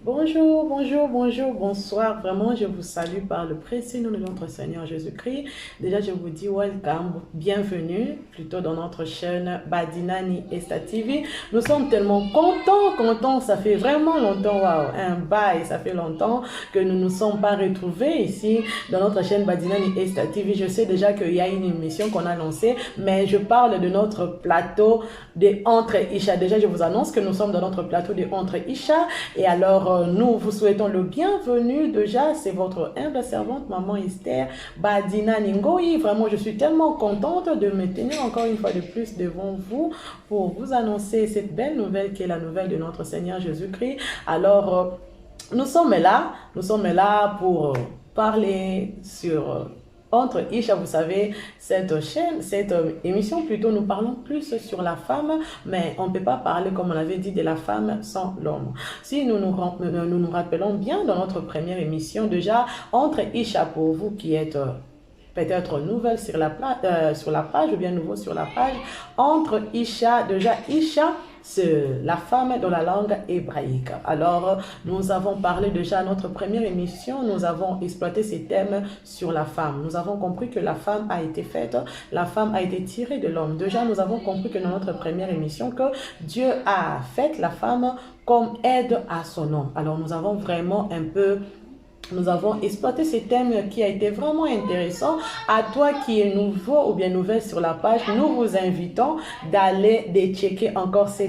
Bonjour, bonjour, bonjour, bonsoir. Vraiment, je vous salue par le précieux nom de notre Seigneur Jésus-Christ. Déjà, je vous dis welcome, bienvenue, plutôt dans notre chaîne Badinani Esta TV. Nous sommes tellement contents. Ça fait vraiment longtemps, waouh, un bail, ça fait longtemps que nous ne nous sommes pas retrouvés ici dans notre chaîne Badinani Esta TV. Je sais déjà qu'il y a une émission qu'on a lancée, mais je parle de notre plateau de Entre Isha. Déjà, je vous annonce que nous sommes dans notre plateau de Entre Isha. Et alors, nous vous souhaitons le bienvenu. Déjà, c'est votre humble servante, Maman Esther Badina Ningoyi. Vraiment, je suis tellement contente de me tenir encore une fois de plus devant vous pour vous annoncer cette belle nouvelle qui est la nouvelle de notre Seigneur Jésus-Christ. Alors, nous sommes là pour parler sur Entre Isha. Vous savez, cette chaîne, cette émission plutôt, nous parlons plus sur la femme, mais on ne peut pas parler, comme on l'avait dit, de la femme sans l'homme. Si nous nous rappelons bien dans notre première émission, déjà, Entre Isha, pour vous qui êtes peut-être nouvelle sur la page ou bien nouveau sur la page, Entre Isha, déjà Isha, c'est la femme dans la langue hébraïque. Alors, nous avons parlé déjà à notre première émission, nous avons exploité ces thèmes sur la femme. Nous avons compris que la femme a été faite, la femme a été tirée de l'homme. Déjà, nous avons compris que dans notre première émission, que Dieu a fait la femme comme aide à son homme. Alors, nous avons exploité ce thème qui a été vraiment intéressant. À toi qui es nouveau ou bien nouvelle sur la page, nous vous invitons d'aller checker encore ce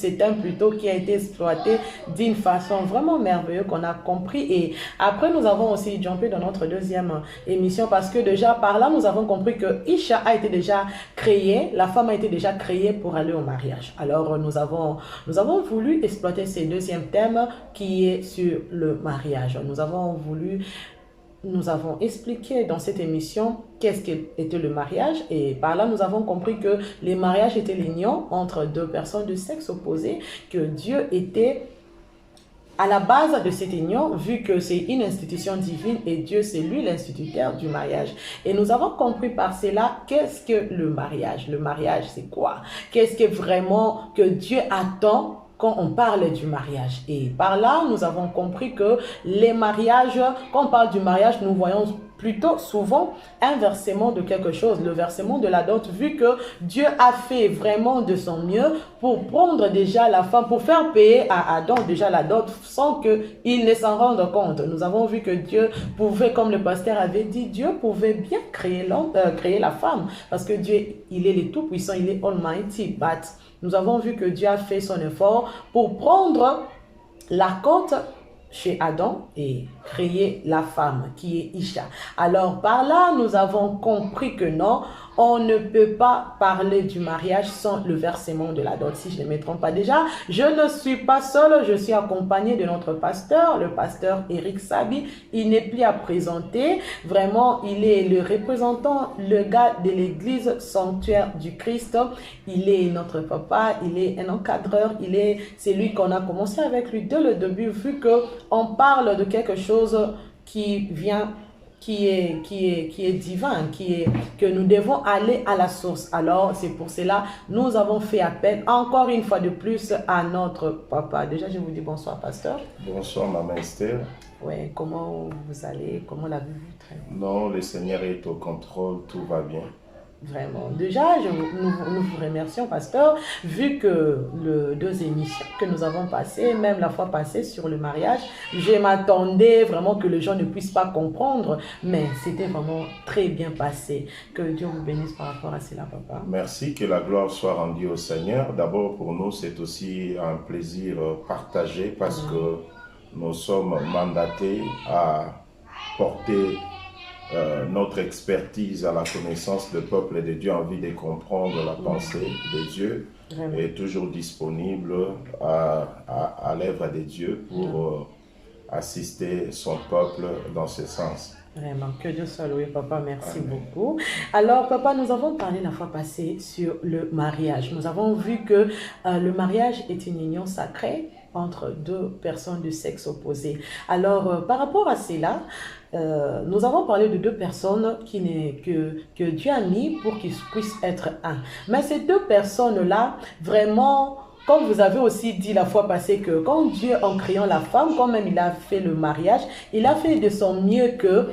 thème plutôt qui a été exploité d'une façon vraiment merveilleuse qu'on a compris. Et après, nous avons aussi jumpé dans notre deuxième émission parce que déjà par là, nous avons compris que Isha a été déjà créée, la femme a été déjà créée pour aller au mariage. Alors, nous avons voulu exploiter ce deuxième thème qui est sur le mariage. Nous avons expliqué dans cette émission qu'est-ce qu'était le mariage et par là nous avons compris que les mariages étaient l'union entre deux personnes de sexe opposé, que Dieu était à la base de cette union, vu que c'est une institution divine et Dieu c'est lui l'instituteur du mariage. Et nous avons compris par cela qu'est-ce que le mariage. Le mariage c'est quoi? Qu'est-ce que vraiment que Dieu attend quand on parle du mariage. Et par là, nous avons compris que les mariages, quand on parle du mariage, nous voyons plutôt souvent un versement de quelque chose, le versement de la dot, vu que Dieu a fait vraiment de son mieux pour prendre déjà la femme, pour faire payer à Adam déjà la dot sans qu'il ne s'en rende compte. Nous avons vu que Dieu pouvait, comme le pasteur avait dit, Dieu pouvait bien créer la femme, parce que Dieu, il est le tout-puissant, il est Almighty, but nous avons vu que Dieu a fait son effort pour prendre la côte chez Adam et créer la femme qui est Isha. Alors par là, nous avons compris que non, on ne peut pas parler du mariage sans le versement de la dot. Si je ne me trompe pas déjà, je ne suis pas seule, je suis accompagnée de notre pasteur, le pasteur Eric Sabi. Il n'est plus à présenter. Vraiment, il est le représentant, le gars de l'église sanctuaire du Christ. Il est notre papa, il est un encadreur, c'est lui qu'on a commencé avec lui dès le début, vu qu'on parle de quelque chose qui vient qui est divin, que nous devons aller à la source. Alors, c'est pour cela, nous avons fait appel encore une fois de plus à notre papa. Déjà, je vous dis bonsoir, pasteur. Bonsoir, Maman Esther. Oui, comment vous allez? Comment l'avez-vous traité? Non, le Seigneur est au contrôle, tout va bien. Vraiment. Déjà, nous vous remercions, pasteur, vu que les deux émissions que nous avons passées, même la fois passée sur le mariage, je m'attendais vraiment que les gens ne puissent pas comprendre, mais c'était vraiment très bien passé. Que Dieu vous bénisse par rapport à cela, papa. Merci, que la gloire soit rendue au Seigneur. D'abord, pour nous, c'est aussi un plaisir partagé parce que nous sommes mandatés à porter notre expertise à la connaissance du peuple et de Dieu, envie de comprendre la pensée de Dieu, Vraiment. est toujours disponible à l'œuvre de Dieu pour assister son peuple dans ce sens. Vraiment, que Dieu soit loué, papa, merci beaucoup. Alors, papa, nous avons parlé la fois passée sur le mariage. Nous avons vu que le mariage est une union sacrée entre deux personnes de sexe opposé. Alors, par rapport à cela, nous avons parlé de deux personnes que Dieu a mis pour qu'ils puissent être un. Mais ces deux personnes-là, vraiment, comme vous avez aussi dit la fois passée que quand Dieu, en créant la femme, quand même il a fait le mariage, il a fait de son mieux que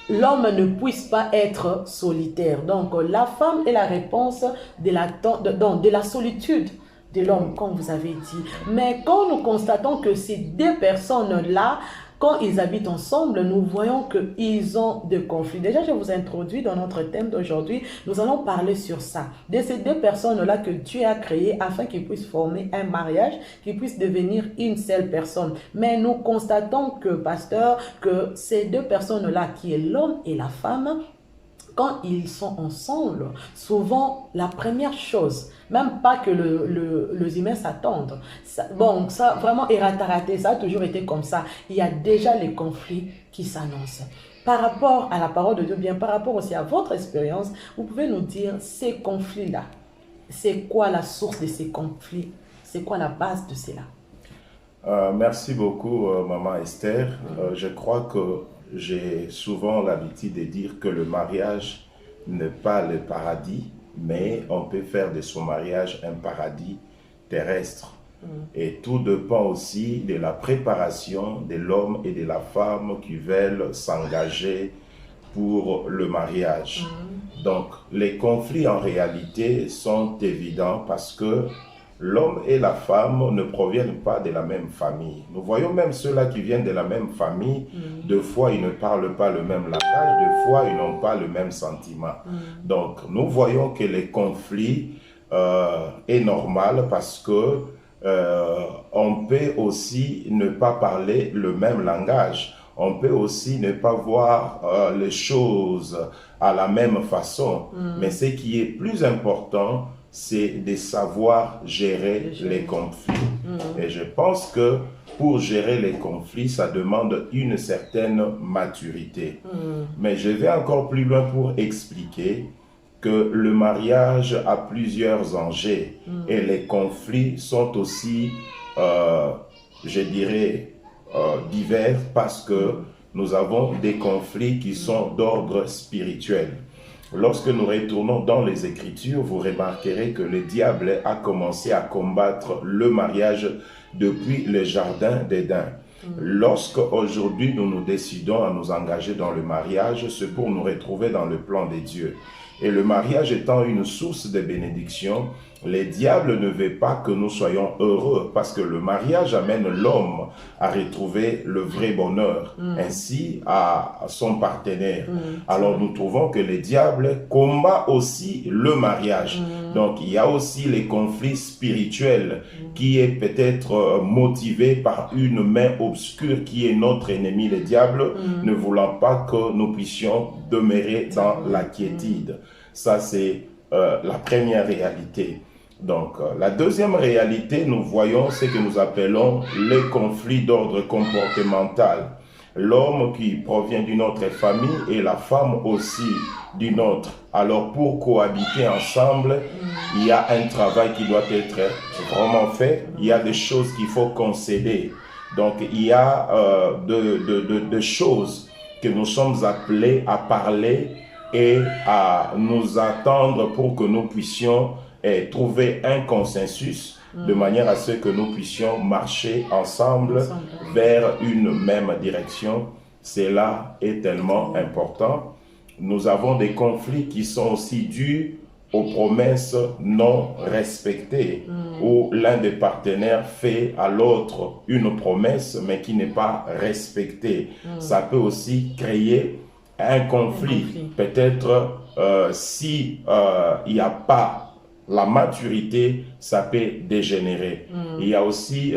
l'homme ne puisse pas être solitaire. Donc, la femme est la réponse de la solitude de l'homme, comme vous avez dit. Mais quand nous constatons que ces deux personnes-là, quand ils habitent ensemble, nous voyons qu'ils ont des conflits. Déjà, je vous introduis dans notre thème d'aujourd'hui. Nous allons parler sur ça. De ces deux personnes-là que Dieu a créées afin qu'ils puissent former un mariage, qu'ils puissent devenir une seule personne. Mais nous constatons que, pasteur, que ces deux personnes-là, qui est l'homme et la femme, quand ils sont ensemble, souvent, la première chose, même pas que les humains s'attendent. Bon, ça, vraiment, raté, ça a toujours été comme ça. Il y a déjà les conflits qui s'annoncent. Par rapport à la parole de Dieu, bien par rapport aussi à votre expérience, vous pouvez nous dire ces conflits-là. C'est quoi la source de ces conflits? C'est quoi la base de cela? Merci beaucoup, Maman Esther. Je crois que j'ai souvent l'habitude de dire que le mariage n'est pas le paradis, mais on peut faire de son mariage un paradis terrestre. Et tout dépend aussi de la préparation de l'homme et de la femme qui veulent s'engager pour le mariage. Donc, les conflits en réalité sont évidents parce que l'homme et la femme ne proviennent pas de la même famille. Nous voyons même ceux-là qui viennent de la même famille, deux fois ils ne parlent pas le même langage, deux fois ils n'ont pas le même sentiment. Donc nous voyons que les conflits est normal parce que on peut aussi ne pas parler le même langage. On peut aussi ne pas voir les choses à la même façon. Mais ce qui est plus important, c'est de savoir gérer les conflits. Et je pense que pour gérer les conflits, ça demande une certaine maturité. Mais je vais encore plus loin pour expliquer que le mariage a plusieurs enjeux et les conflits sont aussi, je dirais, divers parce que nous avons des conflits qui sont d'ordre spirituel. Lorsque nous retournons dans les Écritures, vous remarquerez que le diable a commencé à combattre le mariage depuis le jardin d'Éden. Lorsque aujourd'hui nous nous décidons à nous engager dans le mariage, c'est pour nous retrouver dans le plan de Dieu. Et le mariage étant une source de bénédiction, les diables ne veulent pas que nous soyons heureux parce que le mariage amène l'homme à retrouver le vrai bonheur, ainsi à son partenaire. Alors nous trouvons que les diables combattent aussi le mariage. Donc il y a aussi les conflits spirituels qui est peut-être motivé par une main obscure qui est notre ennemi, le diable, ne voulant pas que nous puissions demeurer dans la quiétude. Ça c'est la première réalité. Donc, la deuxième réalité, nous voyons ce que nous appelons les conflits d'ordre comportemental. L'homme qui provient d'une autre famille et la femme aussi d'une autre. Alors, pour cohabiter ensemble, il y a un travail qui doit être vraiment fait. Il y a des choses qu'il faut concéder. Donc, il y a des choses que nous sommes appelés à parler et à nous attendre pour que nous puissions et trouver un consensus de manière à ce que nous puissions marcher ensemble vers une même direction. Cela est tellement important. Nous avons des conflits qui sont aussi dus aux promesses non respectées, où l'un des partenaires fait à l'autre une promesse mais qui n'est pas respectée. Ça peut aussi créer un conflit. Peut-être si il n'y a pas la maturité, ça peut dégénérer. Il y a aussi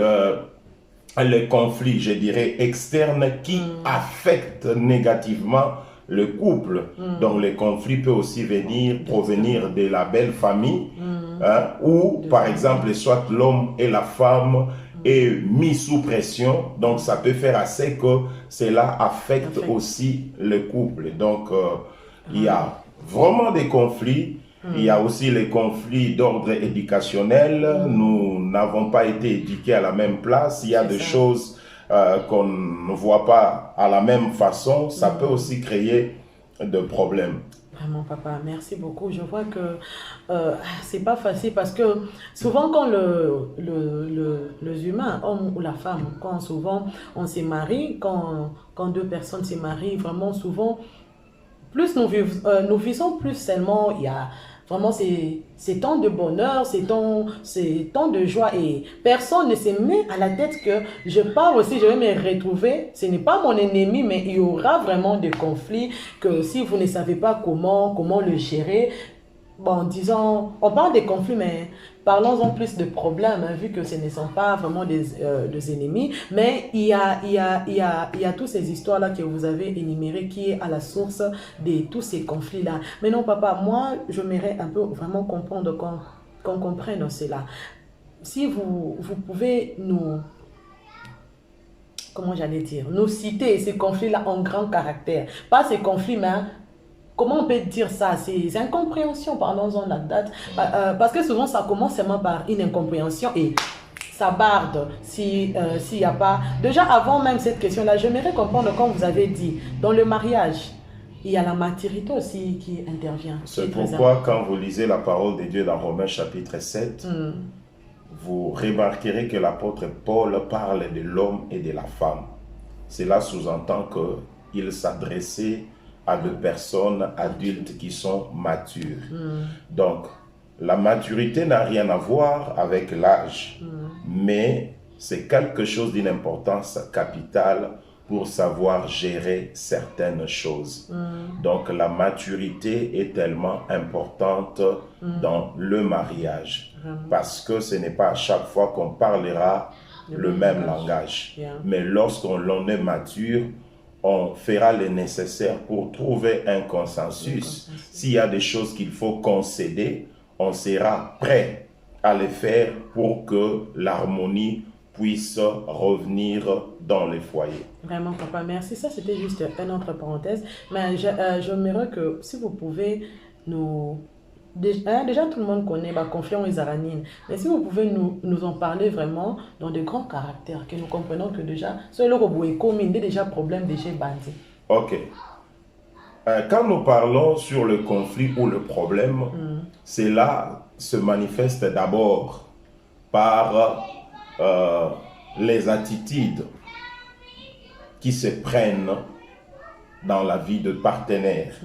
les conflits, je dirais, externes qui affectent négativement le couple. Donc les conflits peuvent aussi provenir de la belle famille, où par exemple, soit l'homme et la femme est mis sous pression. Donc ça peut faire assez que cela affecte aussi le couple. Donc il y a vraiment des conflits. Il y a aussi les conflits d'ordre éducationnel. Nous n'avons pas été éduqués à la même place. Il y a des choses qu'on ne voit pas à la même façon. Ça peut aussi créer des problèmes. Vraiment, papa, merci beaucoup. Je vois que c'est pas facile parce que souvent quand les humains, homme ou la femme, quand souvent on se marie, quand deux personnes se marient, vraiment souvent, plus nous visons plus seulement, il y a vraiment ces temps de bonheur, ces temps de joie et personne ne se met à la tête que je pars aussi, je vais me retrouver, ce n'est pas mon ennemi, mais il y aura vraiment des conflits que si vous ne savez pas comment le gérer, bon, disons, on parle des conflits, mais parlons-en plus de problèmes, hein, vu que ce ne sont pas vraiment des ennemis. Mais il y a toutes ces histoires-là que vous avez énumérées qui est à la source de tous ces conflits-là. Mais non, papa, moi, je j'aimerais un peu vraiment comprendre qu'on comprenne cela. Si vous pouvez comment j'allais dire, nous citer ces conflits-là en grand caractère. Pas ces conflits, mais comment on peut dire ça? C'est incompréhension, parlons-en de la date. Parce que souvent, ça commence seulement par une incompréhension et ça barde s'il n'y a pas... Déjà, avant même cette question-là, j'aimerais comprendre, comme vous avez dit, dans le mariage, il y a la maturité aussi qui intervient. C'est pourquoi, quand vous lisez la parole de Dieu dans Romains chapitre 7, vous remarquerez que l'apôtre Paul parle de l'homme et de la femme. Cela sous-entend qu'il s'adressait à des personnes adultes qui sont matures. Donc, la maturité n'a rien à voir avec l'âge, mais c'est quelque chose d'une importance capitale pour savoir gérer certaines choses. Donc, la maturité est tellement importante dans le mariage, parce que ce n'est pas à chaque fois qu'on parlera le même langage. Mais lorsqu'on est mature, on fera le nécessaire pour trouver un consensus. S'il y a des choses qu'il faut concéder, on sera prêt à les faire pour que l'harmonie puisse revenir dans les foyers. Vraiment, papa, merci. Ça, c'était juste une autre parenthèse. Mais j'aimerais que, si vous pouvez nous... Déjà, tout le monde connaît la confiance isaranine. Mais si vous pouvez nous en parler vraiment dans de grands caractères, que nous comprenons que déjà, c'est le robot est commun, il y a déjà problème déjà bandit. Ok. Quand nous parlons sur le conflit ou le problème, cela se manifeste d'abord par les attitudes qui se prennent dans la vie de partenaire.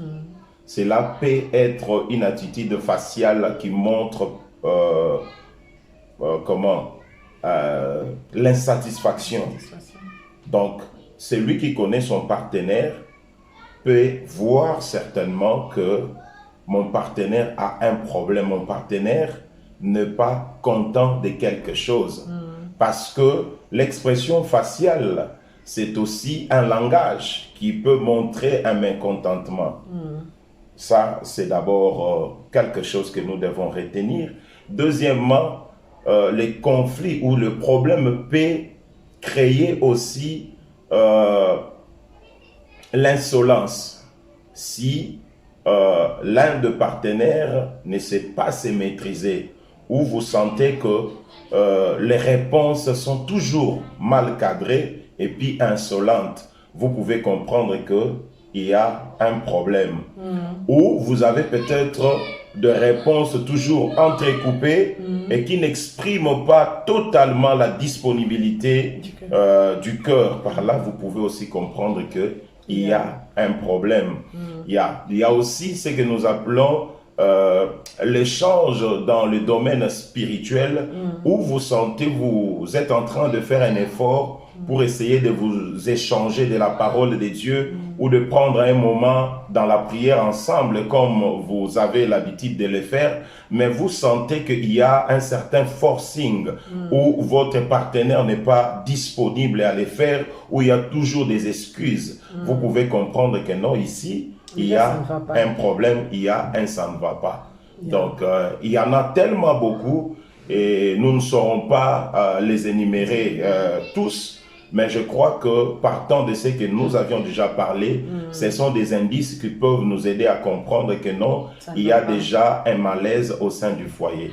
Cela peut être une attitude faciale qui montre l'insatisfaction. Donc, celui qui connaît son partenaire peut voir certainement que mon partenaire a un problème, mon partenaire n'est pas content de quelque chose. Parce que l'expression faciale, c'est aussi un langage qui peut montrer un mécontentement. Ça, c'est d'abord quelque chose que nous devons retenir. Deuxièmement, les conflits ou le problème peut créer aussi l'insolence. Si l'un des partenaires ne sait pas se maîtriser, ou vous sentez que les réponses sont toujours mal cadrées et puis insolentes, vous pouvez comprendre qu'il y a un problème. Ou vous avez peut-être des réponses toujours entrecoupées et qui n'expriment pas totalement la disponibilité du cœur. Par là, vous pouvez aussi comprendre qu'il y a un problème. Il y a aussi ce que nous appelons l'échange dans le domaine spirituel où vous sentez, vous êtes en train de faire un effort pour essayer de vous échanger de la parole de Dieu ou de prendre un moment dans la prière ensemble comme vous avez l'habitude de le faire, mais vous sentez qu'il y a un certain forcing où votre partenaire n'est pas disponible à le faire, où il y a toujours des excuses. Vous pouvez comprendre que non, ici, il y a un problème, il y a un ça ne va pas. Donc, il y en a tellement beaucoup et nous ne saurons pas les énumérer tous. Mais je crois que partant de ce que nous avions déjà parlé, ce sont des indices qui peuvent nous aider à comprendre que non, il y a déjà un malaise au sein du foyer.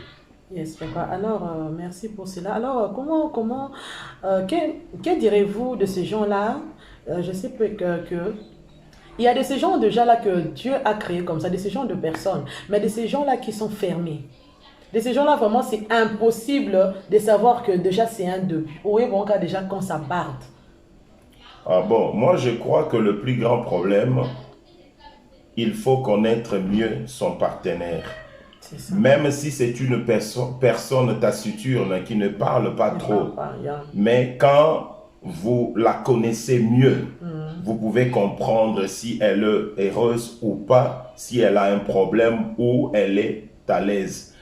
Yes, papa. Alors, merci pour cela. Alors, que direz-vous de ces gens-là? Je sais que Il y a de ces gens déjà là que Dieu a créés comme ça, de ces gens de personnes, mais de ces gens là qui sont fermés. De ces gens là vraiment c'est impossible de savoir que déjà c'est un d'eux. Oui, bon, cas déjà quand ça barde. Ah bon, moi je crois que le plus grand problème, il faut connaître mieux son partenaire. C'est ça. Même si c'est une personne taciturne qui ne parle pas trop. Mais quand vous la connaissez mieux, vous pouvez comprendre si elle est heureuse ou pas, si elle a un problème ou elle est à l'aise.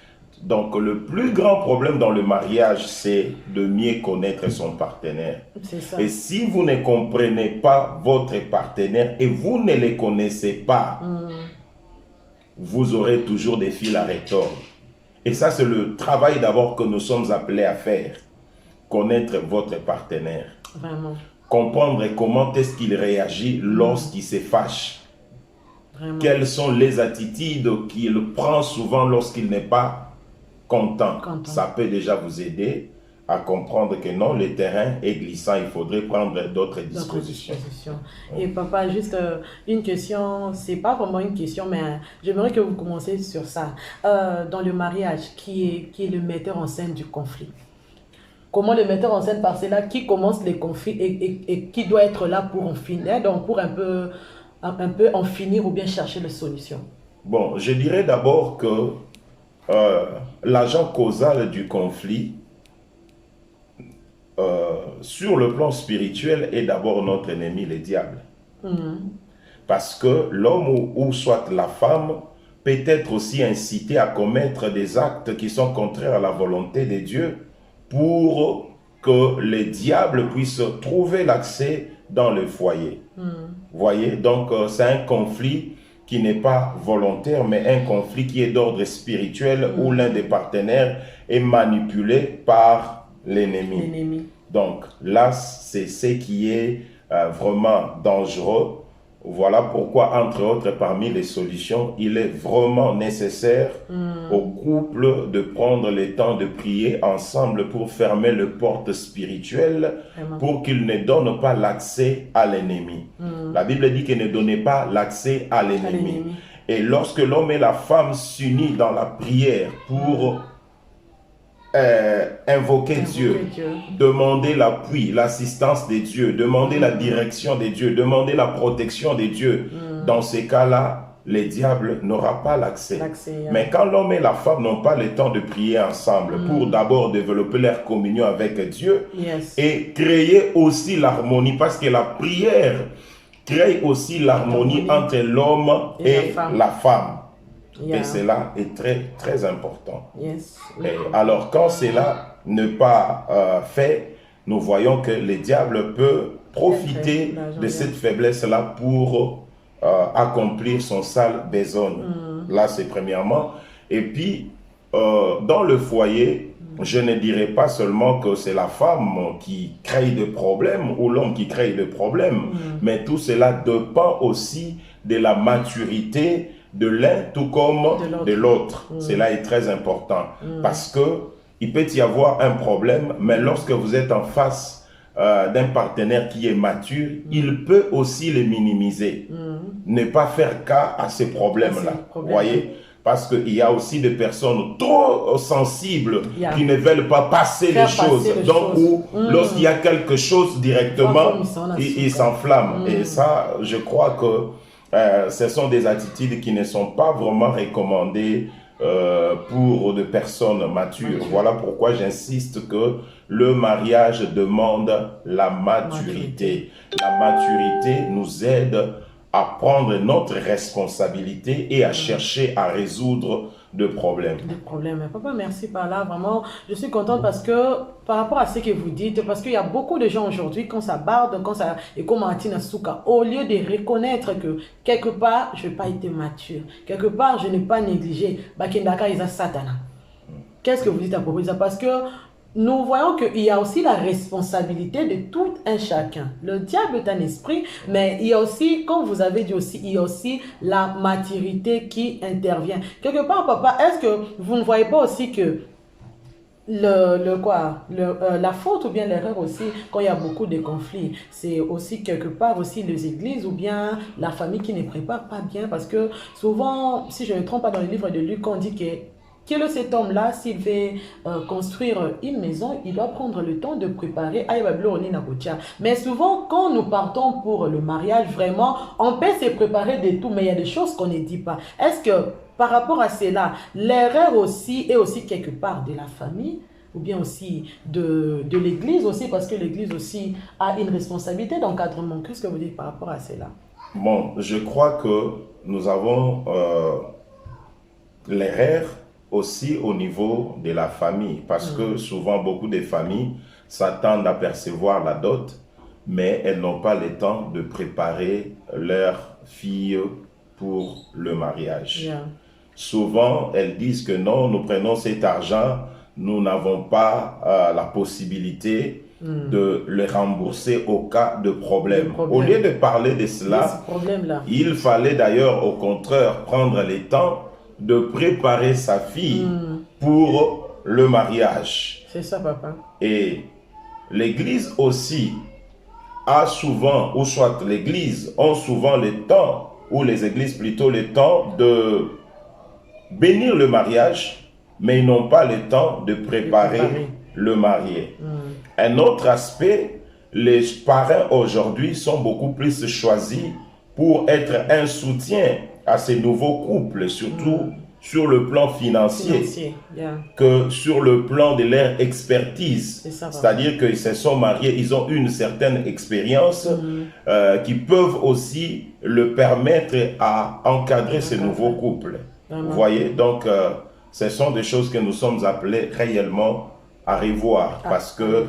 Donc le plus grand problème dans le mariage, c'est de mieux connaître son partenaire. C'est ça. Et si vous ne comprenez pas votre partenaire et vous ne les connaissez pas, vous aurez toujours des fils à retordre. Et ça, c'est le travail d'abord que nous sommes appelés à faire. Connaître votre partenaire. Vraiment. Comprendre comment est-ce qu'il réagit lorsqu'il se fâche. Vraiment. Quelles sont les attitudes qu'il prend souvent lorsqu'il n'est pas content. Ça peut déjà vous aider à comprendre que non, le terrain est glissant, il faudrait prendre d'autres dispositions. Et papa, juste une question, c'est pas vraiment une question, mais j'aimerais que vous commenciez sur ça. Dans le mariage, qui est le metteur en scène du conflit? Comment le metteur en scène, parce que c'est là qui commence les conflits et qui doit être là pour en finir, donc pour un peu en finir ou bien chercher la solution? Bon, je dirais d'abord que l'agent causal du conflit, sur le plan spirituel, est d'abord notre ennemi, le diable. Parce que l'homme ou soit la femme peut être aussi incité à commettre des actes qui sont contraires à la volonté de Dieu pour que le diable puisse trouver l'accès dans le foyer. Voyez, donc c'est un conflit qui n'est pas volontaire, mais un conflit qui est d'ordre spirituel où l'un des partenaires est manipulé par l'ennemi. Donc là, c'est ce qui est vraiment dangereux. Voilà pourquoi, entre autres, parmi les solutions, il est vraiment nécessaire au couple de prendre le temps de prier ensemble pour fermer les portes spirituelles, pour qu'il ne donne pas l'accès à l'ennemi. La Bible dit qu'il ne donnait pas l'accès à l'ennemi. Et lorsque l'homme et la femme s'unissent dans la prière pour invoquer Dieu, demander l'appui, l'assistance de Dieu, demander la direction de Dieu, demander la protection de Dieu, dans ces cas-là, le diable n'aura pas l'accès. Mais quand l'homme et la femme n'ont pas le temps de prier ensemble pour d'abord développer leur communion avec Dieu et créer aussi l'harmonie, parce que la prière crée aussi l'harmonie entre l'homme et la femme. Et cela est très, très important. Et alors, quand cela n'est pas fait, nous voyons que le diable peut profiter de cette faiblesse-là pour accomplir son sale besogne. Là, c'est premièrement. Et puis, dans le foyer, je ne dirais pas seulement que c'est la femme qui crée des problèmes ou l'homme qui crée des problèmes, mais tout cela dépend aussi de la maturité de l'un tout comme de l'autre. Cela est très important parce que il peut y avoir un problème, mais lorsque vous êtes en face d'un partenaire qui est mature, il peut aussi le minimiser. Ne pas faire cas à ces problèmes-là. Voyez? Parce qu'il y a aussi des personnes trop sensibles qui ne veulent pas passer les choses. Donc, lorsqu'il y a quelque chose directement, ils s'enflamment. Et ça, je crois que ce sont des attitudes qui ne sont pas vraiment recommandées pour des personnes matures. Voilà pourquoi j'insiste que le mariage demande la maturité. La maturité nous aide à prendre notre responsabilité et à chercher à résoudre des problèmes. Papa, merci par là. Vraiment, je suis contente parce que par rapport à ce que vous dites, parce qu'il y a beaucoup de gens aujourd'hui, quand ça barde, quand ça est comme Martina Souka, au lieu de reconnaître que quelque part, je n'ai pas été mature, quelque part, je n'ai pas négligé, Bakendaka Isa Satana. Qu'est-ce que vous dites à propos de ça? Parce que nous voyons qu'il y a aussi la responsabilité de tout un chacun. Le diable est un esprit, mais il y a aussi, comme vous avez dit aussi, il y a aussi la maturité qui intervient. Quelque part, papa, est-ce que vous ne voyez pas aussi que la faute ou bien l'erreur aussi, quand il y a beaucoup de conflits, c'est aussi quelque part aussi les églises ou bien la famille qui ne prépare pas bien parce que souvent, si je ne me trompe pas dans le livre de Luc, on dit que cet homme-là, s'il veut construire une maison, il doit prendre le temps de préparer. Mais souvent, quand nous partons pour le mariage, vraiment, on peut se préparer de tout, mais il y a des choses qu'on ne dit pas. Est-ce que par rapport à cela, l'erreur aussi est aussi quelque part de la famille ou bien aussi de l'Église aussi, parce que l'Église aussi a une responsabilité d'encadrement. Qu'est-ce que vous dites par rapport à cela? Bon, je crois que nous avons l'erreur aussi au niveau de la famille, parce que souvent beaucoup de familles s'attendent à percevoir la dot, mais elles n'ont pas le temps de préparer leur fille pour le mariage. Yeah. Souvent, elles disent que non, nous prenons cet argent, nous n'avons pas la possibilité de le rembourser au cas de problème. Au lieu de parler de cela, il fallait d'ailleurs au contraire prendre le temps de préparer sa fille pour le mariage. C'est ça, papa. Et l'Église aussi a souvent, ou soit l'Église ont souvent le temps, ou les églises plutôt le temps de bénir le mariage, mais ils n'ont pas le temps de préparer le marié. Un autre aspect, les parents aujourd'hui sont beaucoup plus choisis pour être un soutien à ces nouveaux couples, surtout sur le plan financier, que sur le plan de leur expertise. C'est-à-dire qu'ils se sont mariés, ils ont une certaine expérience qui peuvent aussi le permettre à encadrer ces nouveaux couples. Vous voyez, donc ce sont des choses que nous sommes appelés réellement à revoir parce que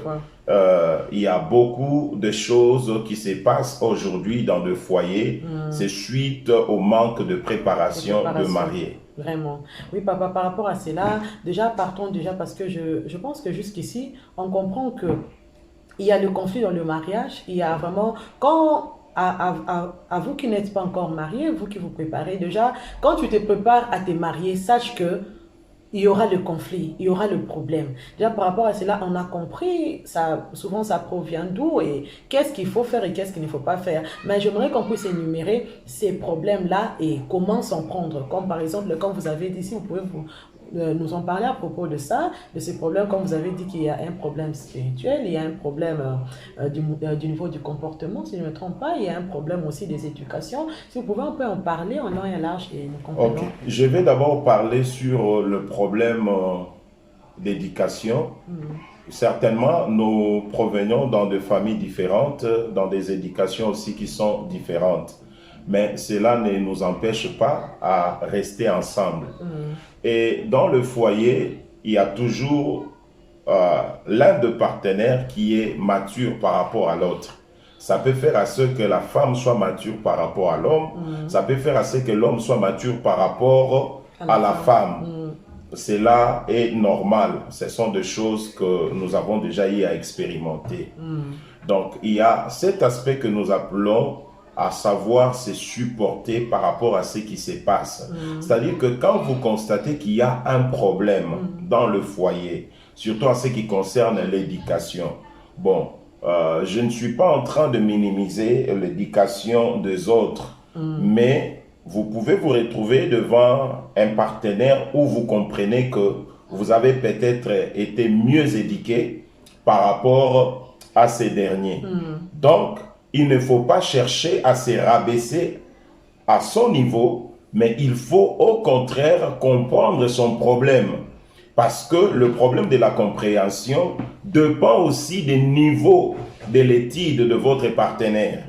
il y a beaucoup de choses qui se passent aujourd'hui dans le foyer, c'est suite au manque de préparation de mariés. Vraiment. Oui, papa, par rapport à cela, déjà partons déjà parce que je pense que jusqu'ici, on comprend que il y a le conflit dans le mariage, il y a vraiment, quand à vous qui n'êtes pas encore mariés, vous qui vous préparez déjà, quand tu te prépares à te marier, sache que il y aura le conflit, il y aura le problème. Déjà par rapport à cela, on a compris, ça, souvent ça provient d'où et qu'est-ce qu'il faut faire et qu'est-ce qu'il ne faut pas faire. Mais j'aimerais qu'on puisse énumérer ces problèmes-là et comment s'en prendre. Comme par exemple, quand vous avez dit, si vous pouvez nous en parler à propos de ça, de ces problèmes, comme vous avez dit qu'il y a un problème spirituel, il y a un problème du niveau du comportement, si je ne me trompe pas, il y a un problème aussi des éducations. Si vous pouvez un peu en parler en long et en large et nous comprenons. Ok, je vais d'abord parler sur le problème d'éducation. Certainement, nous provenons dans des familles différentes, dans des éducations aussi qui sont différentes. Mais cela ne nous empêche pas à rester ensemble. Et dans le foyer, il y a toujours l'un des partenaires qui est mature par rapport à l'autre. Ça peut faire à ce que la femme soit mature par rapport à l'homme. Ça peut faire à ce que l'homme soit mature par rapport à la femme. Cela est normal. Ce sont des choses que nous avons déjà eu à expérimenter. Donc, il y a cet aspect que nous appelons à savoir se supporter par rapport à ce qui se passe. C'est-à-dire que quand vous constatez qu'il y a un problème dans le foyer, surtout en ce qui concerne l'éducation, bon, je ne suis pas en train de minimiser l'éducation des autres, mais vous pouvez vous retrouver devant un partenaire où vous comprenez que vous avez peut-être été mieux éduqué par rapport à ces derniers. Donc, il ne faut pas chercher à se rabaisser à son niveau, mais il faut au contraire comprendre son problème. Parce que le problème de la compréhension dépend aussi des niveaux de l'étude de votre partenaire.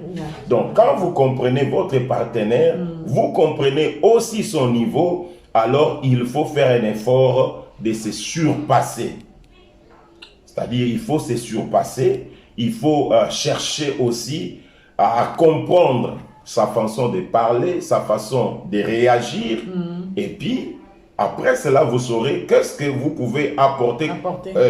Donc, quand vous comprenez votre partenaire, vous comprenez aussi son niveau, alors il faut faire un effort de se surpasser. C'est-à-dire, il faut se surpasser. Il faut chercher aussi à comprendre sa façon de parler, sa façon de réagir. Et puis, après cela, vous saurez qu'est-ce que vous pouvez apporter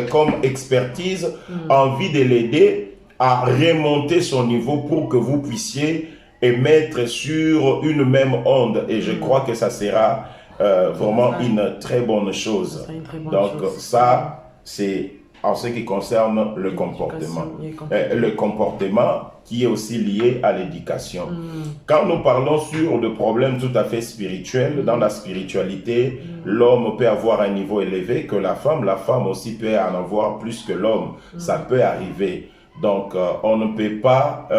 comme expertise, envie de l'aider à remonter son niveau pour que vous puissiez émettre sur une même onde. Et je crois que ça sera vraiment une très bonne chose. Donc ça, c'est en ce qui concerne le comportement. Le comportement qui est aussi lié à l'éducation. Quand nous parlons sur de problèmes tout à fait spirituels, dans la spiritualité, l'homme peut avoir un niveau élevé que la femme aussi peut en avoir plus que l'homme. Ça peut arriver. Donc, on ne peut pas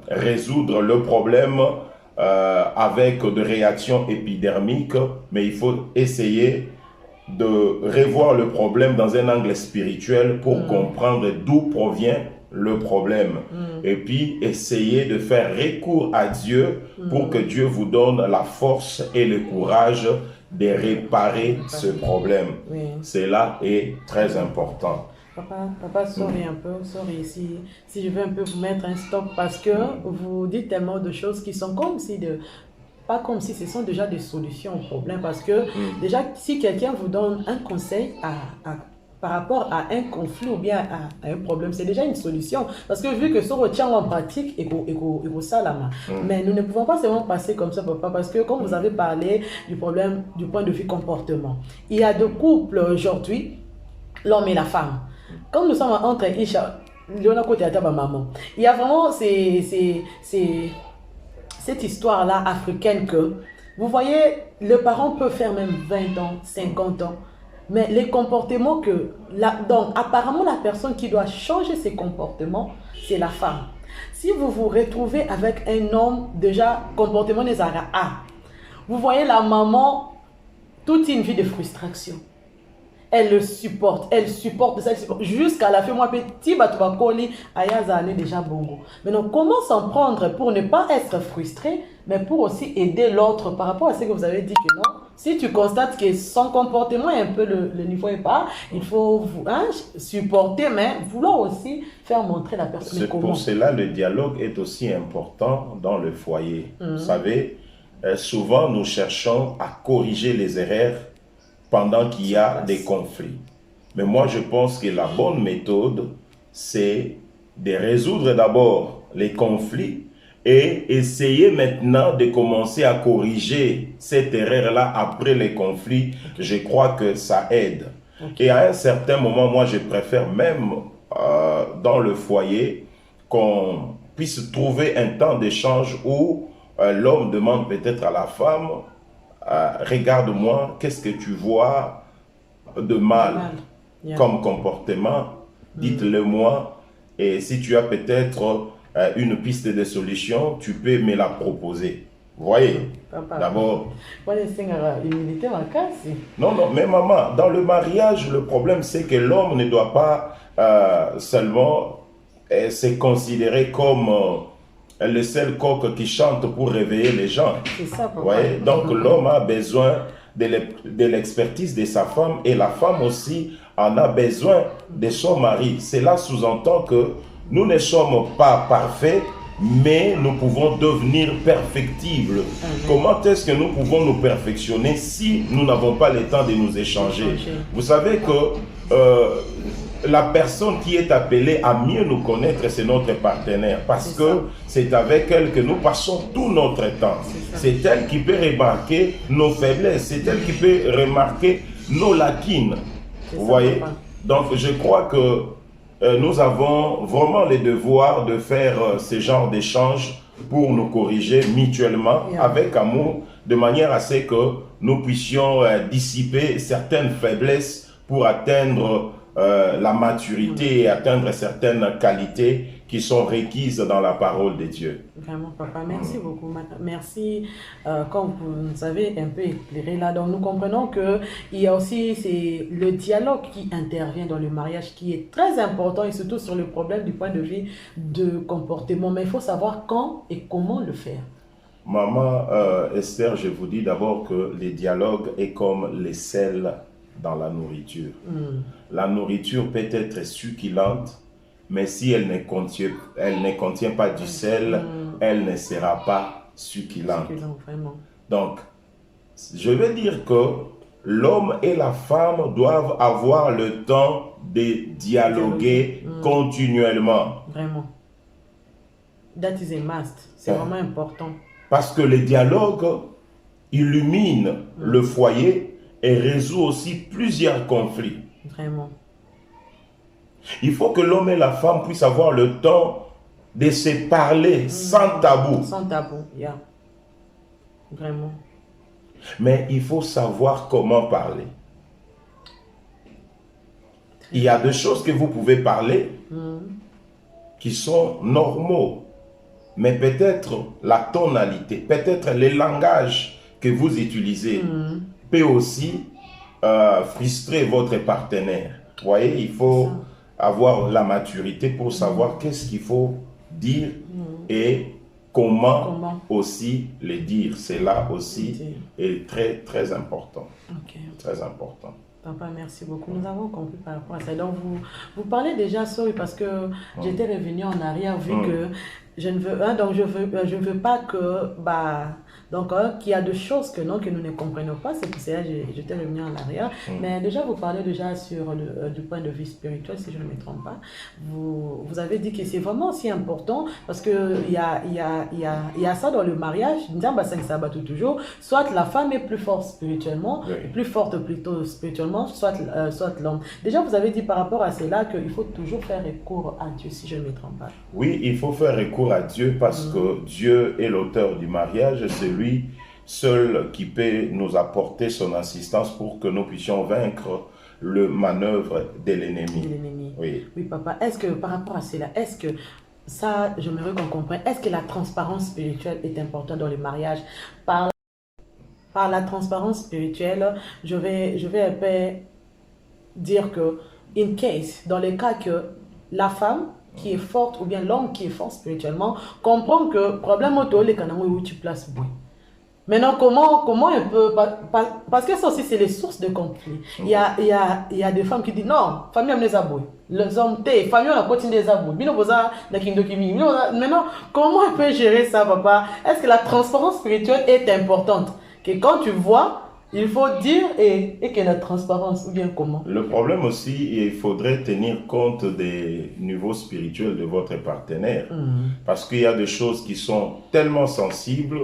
résoudre le problème avec des réactions épidermiques, mais il faut essayer de revoir le problème dans un angle spirituel pour comprendre d'où provient le problème. Et puis, essayer de faire recours à Dieu pour que Dieu vous donne la force et le courage de réparer ce problème. Cela est très important. Papa, sorry un peu, si je veux un peu vous mettre un stop parce que vous dites tellement de choses qui sont comme si pas comme si ce sont déjà des solutions au problème parce que déjà si quelqu'un vous donne un conseil par rapport à un conflit ou bien à un problème, c'est déjà une solution parce que vu que ça retient en pratique et ça la main. Mais nous ne pouvons pas seulement passer comme ça, papa, parce que comme vous avez parlé du problème du point de vue comportement, il y a deux couples aujourd'hui, l'homme et la femme. Comme nous sommes entre Isha, Léona côté à ta maman, il y a vraiment cette histoire-là africaine que, vous voyez, le parent peut faire même 20 ans, 50 ans, mais les comportements donc apparemment la personne qui doit changer ses comportements, c'est la femme. Si vous vous retrouvez avec un homme, déjà, comportement des aras, vous voyez la maman, toute une vie de frustration. Elle le supporte, jusqu'à la fin, moi, petit batouakoli, ayazane déjà bongo. Maintenant, comment s'en prendre pour ne pas être frustré, mais pour aussi aider l'autre par rapport à ce que vous avez dit que non. Si tu constates que son comportement est un peu, le niveau est pas, il faut supporter, mais vouloir aussi faire montrer la personne comment. Pour cela, le dialogue est aussi important dans le foyer. Vous savez, souvent nous cherchons à corriger les erreurs pendant qu'il y a des conflits. Mais moi, je pense que la bonne méthode, c'est de résoudre d'abord les conflits et essayer maintenant de commencer à corriger cette erreur-là après les conflits. Je crois que ça aide. Et à un certain moment, moi, je préfère même dans le foyer qu'on puisse trouver un temps d'échange où l'homme demande peut-être à la femme regarde-moi, qu'est-ce que tu vois de mal comme comportement, dites-le moi, et si tu as peut-être une piste de solution, tu peux me la proposer. Vous voyez, d'abord... Non, mais maman, dans le mariage, le problème c'est que l'homme ne doit pas seulement se considérer comme... le seul coq qui chante pour réveiller les gens. C'est ça, papa. Ouais? Donc l'homme a besoin de l'expertise de sa femme et la femme aussi en a besoin de son mari. Cela sous-entend que nous ne sommes pas parfaits, mais nous pouvons devenir perfectibles. Comment est-ce que nous pouvons nous perfectionner si nous n'avons pas le temps de nous échanger? Vous savez que la personne qui est appelée à mieux nous connaître, c'est notre partenaire, parce que c'est avec elle que nous passons tout notre temps. C'est elle qui peut remarquer nos faiblesses, c'est elle qui peut remarquer nos lacunes. Vous voyez? Donc je crois que nous avons vraiment le devoir de faire ce genre d'échange pour nous corriger mutuellement avec amour, de manière à ce que nous puissions dissiper certaines faiblesses pour atteindre la maturité et atteindre certaines qualités qui sont requises dans la parole de Dieu. Vraiment, papa, merci beaucoup. Merci, comme vous nous avez un peu éclairé là, donc nous comprenons qu'il y a aussi le dialogue qui intervient dans le mariage qui est très important et surtout sur le problème du point de vue de comportement. Mais il faut savoir quand et comment le faire. Maman Esther, je vous dis d'abord que le dialogue est comme le sel dans la nourriture. La nourriture peut être succulente, mais si elle ne contient pas du sel, elle ne sera pas succulente. Donc, je veux dire que l'homme et la femme doivent avoir le temps de dialoguer continuellement. Vraiment. That is a must. C'est vraiment important. Parce que le dialogue illumine le foyer et résout aussi plusieurs conflits. Vraiment. Il faut que l'homme et la femme puissent avoir le temps de se parler sans tabou. Sans tabou, yeah. Vraiment. Mais il faut savoir comment parler. Il y a des choses que vous pouvez parler qui sont normaux. Mais peut-être la tonalité, peut-être le langage que vous utilisez peut aussi frustrer votre partenaire. Vous voyez, il faut avoir la maturité pour savoir qu'est-ce qu'il faut dire et comment aussi le dire. Cela aussi est très, très important. Très important. Papa, merci beaucoup. Nous avons compris par rapport à ça. Donc, vous parlez déjà, sorry, parce que j'étais revenue en arrière vu que je ne veux, donc je veux pas que, donc, qu'il y a des choses que nous ne comprenons pas. C'est pour ça que j'étais revenue en arrière. Mais déjà, vous parlez déjà sur du point de vue spirituel, si je ne me trompe pas. Vous avez dit que c'est vraiment aussi important parce qu'il y a ça dans le mariage. Toujours, soit la femme est plus forte spirituellement, plus forte plutôt spirituellement, soit l'homme. Déjà, vous avez dit par rapport à cela qu'il faut toujours faire recours à Dieu, si je ne me trompe pas. Oui, il faut faire recours à Dieu parce que Dieu est l'auteur du mariage. C'est lui seul qui peut nous apporter son assistance pour que nous puissions vaincre le manœuvre de l'ennemi. Oui, papa. Est-ce que par rapport à cela, est-ce que ça, j'aimerais qu'on comprenne, est-ce que la transparence spirituelle est importante dans le mariage? Par la transparence spirituelle, je vais un peu dire que, in case, dans le cas que la femme qui est forte ou bien l'homme qui est fort spirituellement comprend que problème auto les canaux où tu places oui. Maintenant, comment on peut, parce que ça aussi c'est les sources de conflit. Il y a des femmes qui disent non, famille aime les abouilles. Les hommes, famille on a continué les abouilles. Maintenant, comment on peut gérer ça, papa? Est-ce que la transparence spirituelle est importante? Que quand tu vois, il faut dire et qu'il y ait la transparence, ou bien comment? Le problème aussi, il faudrait tenir compte des niveaux spirituels de votre partenaire. Parce qu'il y a des choses qui sont tellement sensibles,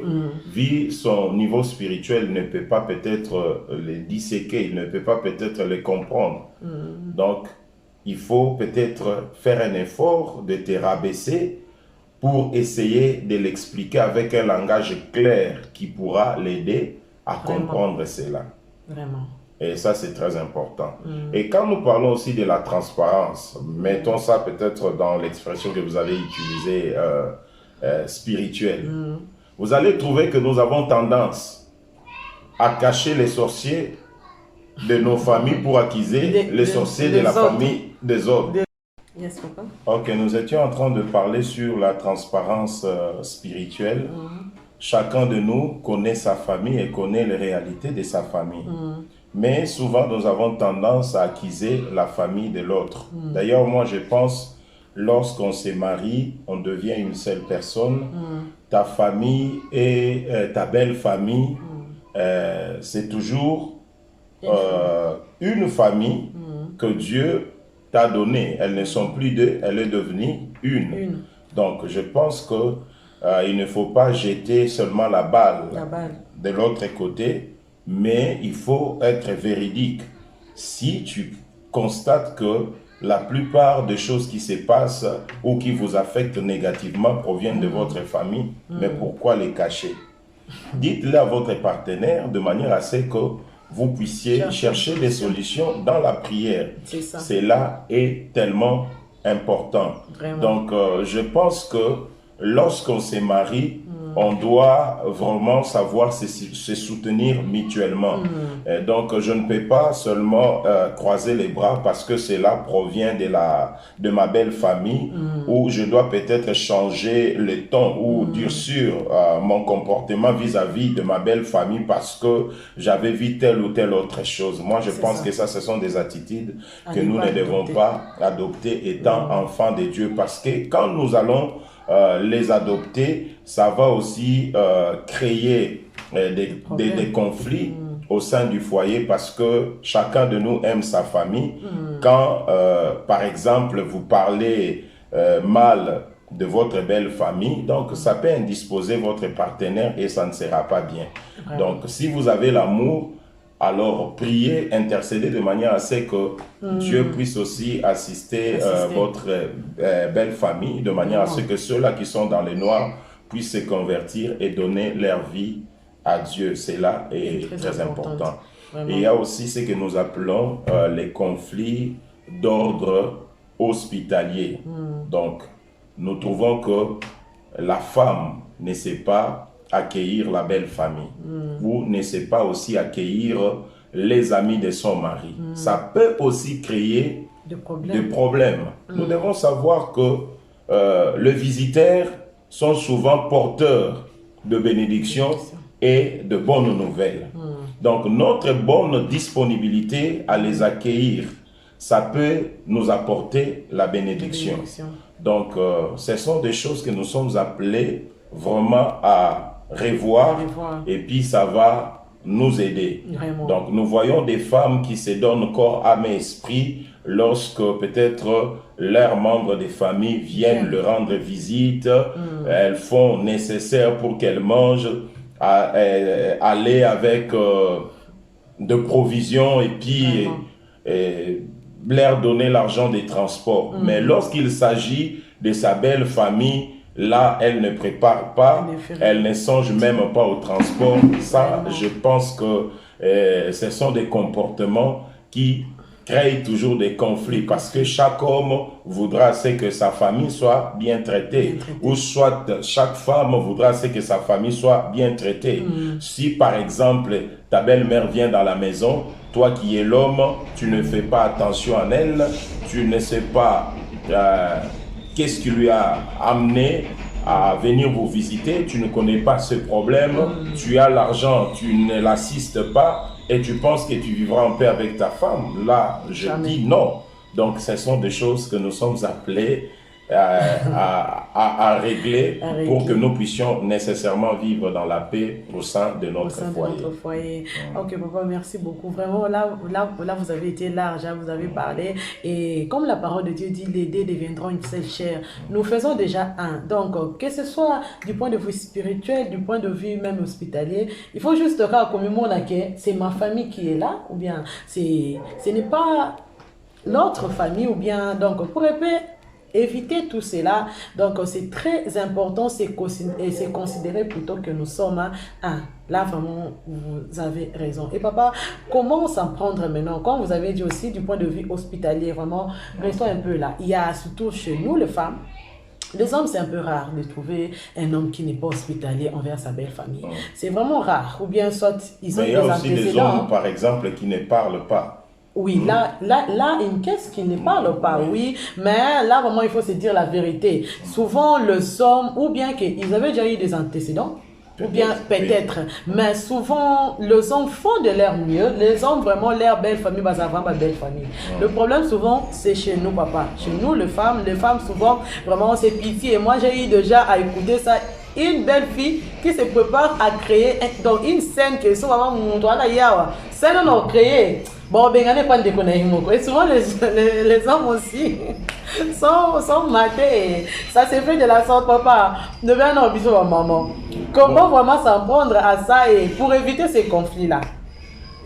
vu son niveau spirituel ne peut pas peut-être les disséquer, il ne peut pas peut-être les comprendre. Donc, il faut peut-être faire un effort de te rabaisser pour essayer de l'expliquer avec un langage clair qui pourra l'aider à comprendre cela. Vraiment. Et ça, c'est très important. Et quand nous parlons aussi de la transparence, mettons ça peut-être dans l'expression que vous avez utilisée, spirituelle. Vous allez trouver que nous avons tendance à cacher les sorciers de nos familles pour accuser les sorciers de la famille des autres. Yes, papa. Ok, nous étions en train de parler sur la transparence spirituelle. Chacun de nous connaît sa famille et connaît les réalités de sa famille. Mais souvent, nous avons tendance à accuser la famille de l'autre. D'ailleurs, moi, je pense, lorsqu'on se marie, on devient une seule personne. Ta famille et ta belle famille, c'est toujours une famille que Dieu t'a donnée. Elles ne sont plus deux, elle est devenue une. Donc, je pense que il ne faut pas jeter seulement la balle de l'autre côté, mais il faut être véridique. Si tu constates que la plupart des choses qui se passent ou qui vous affectent négativement proviennent de votre famille, mais pourquoi les cacher? Dites-le à votre partenaire de manière à ce que vous puissiez chercher des solutions dans la prière. Cela est tellement important. Vraiment. Donc, je pense que lorsqu'on se marie, on doit vraiment savoir se soutenir mutuellement. Donc, je ne peux pas seulement croiser les bras parce que cela provient de ma belle famille, où je dois peut-être changer le ton ou durcir mon comportement vis-à-vis de ma belle famille parce que j'avais vu telle ou telle autre chose. Moi, je pense que ça, ce sont des attitudes que nous ne devons pas adopter étant enfants de Dieu, parce que quand nous allons les adopter, ça va aussi créer des conflits au sein du foyer, parce que chacun de nous aime sa famille. Quand, par exemple, vous parlez mal de votre belle famille, donc ça peut indisposer votre partenaire et ça ne sera pas bien. Donc, si vous avez l'amour, alors prier, intercéder de manière à ce que Dieu puisse aussi assister votre belle famille, de manière à ce que ceux-là qui sont dans les noirs puissent se convertir et donner leur vie à Dieu. Cela est très important. Et il y a aussi ce que nous appelons les conflits d'ordre hospitalier. Donc, nous trouvons que la femme ne sait pas accueillir la belle famille ou ne sait pas aussi accueillir les amis de son mari. Ça peut aussi créer des problèmes. Nous devons savoir que les visiteurs sont souvent porteurs de bénédictions et de bonnes nouvelles. Donc, notre bonne disponibilité à les accueillir, ça peut nous apporter la bénédiction. Donc, ce sont des choses que nous sommes appelés vraiment à revoir et puis ça va nous aider. Vraiment. Donc, nous voyons des femmes qui se donnent corps, âme et esprit lorsque peut-être leurs membres de famille viennent leur rendre visite. Elles font nécessaire pour qu'elles mangent, aller avec de provisions et puis leur donner l'argent des transports. Mais lorsqu'il s'agit de sa belle famille, là, elle ne prépare pas, elle ne songe même pas au transport. Ça, je pense que ce sont des comportements qui créent toujours des conflits parce que chaque homme voudra que sa famille soit bien traitée ou soit chaque femme voudra que sa famille soit bien traitée. Si par exemple ta belle-mère vient dans la maison, toi qui es l'homme, tu ne fais pas attention à elle, tu ne sais pas qu'est-ce qui lui a amené à venir vous visiter, tu ne connais pas ce problème, tu as l'argent, tu ne l'assistes pas et tu penses que tu vivras en paix avec ta femme. Là, je dis non. Donc, ce sont des choses que nous sommes appelés à régler pour que nous puissions nécessairement vivre dans la paix au sein de notre foyer. Ok, papa, merci beaucoup. Vraiment, là, vous avez été large, hein, vous avez parlé. Et comme la parole de Dieu dit, les deux deviendront une seule chair. Nous faisons déjà un. Donc, que ce soit du point de vue spirituel, du point de vue même hospitalier, il faut juste que c'est ma famille qui est là, ou bien ce n'est pas notre famille, ou bien, donc, pour éviter tout cela. Donc, c'est très important, c'est considéré plutôt que nous sommes un. Là, vraiment, vous avez raison. Et papa, comment s'en prendre maintenant? Comme vous avez dit aussi, du point de vue hospitalier, vraiment, restons un peu là. Il y a surtout chez nous, les femmes, les hommes, c'est un peu rare de trouver un homme qui n'est pas hospitalier envers sa belle famille. C'est vraiment rare. Ou bien, soit, ils ont des antécédents. Mais il y a aussi des hommes, par exemple, qui ne parlent pas. Oui, là, une caisse qui ne parle pas, oui, mais là, vraiment, il faut se dire la vérité. Souvent, les hommes, ou bien qu'ils avaient déjà eu des antécédents, ou bien peut-être, mais souvent, les hommes font de leur mieux, les hommes, vraiment, leur belle famille, bah, ça va, ma belle famille. Le problème, souvent, c'est chez nous, papa. Chez nous, les femmes, souvent, vraiment, c'est pitié. Et moi, j'ai eu déjà à écouter ça. Une belle fille qui se prépare à créer donc une scène que soit vraiment mon doigt là yawa scène on a créé bon ben on n'est pas déconné et souvent les hommes aussi sont matés. Ça se fait de la sorte, papa. Ne viens pas bisous à maman. Comment vraiment s'en prendre à ça et pour éviter ces conflits là?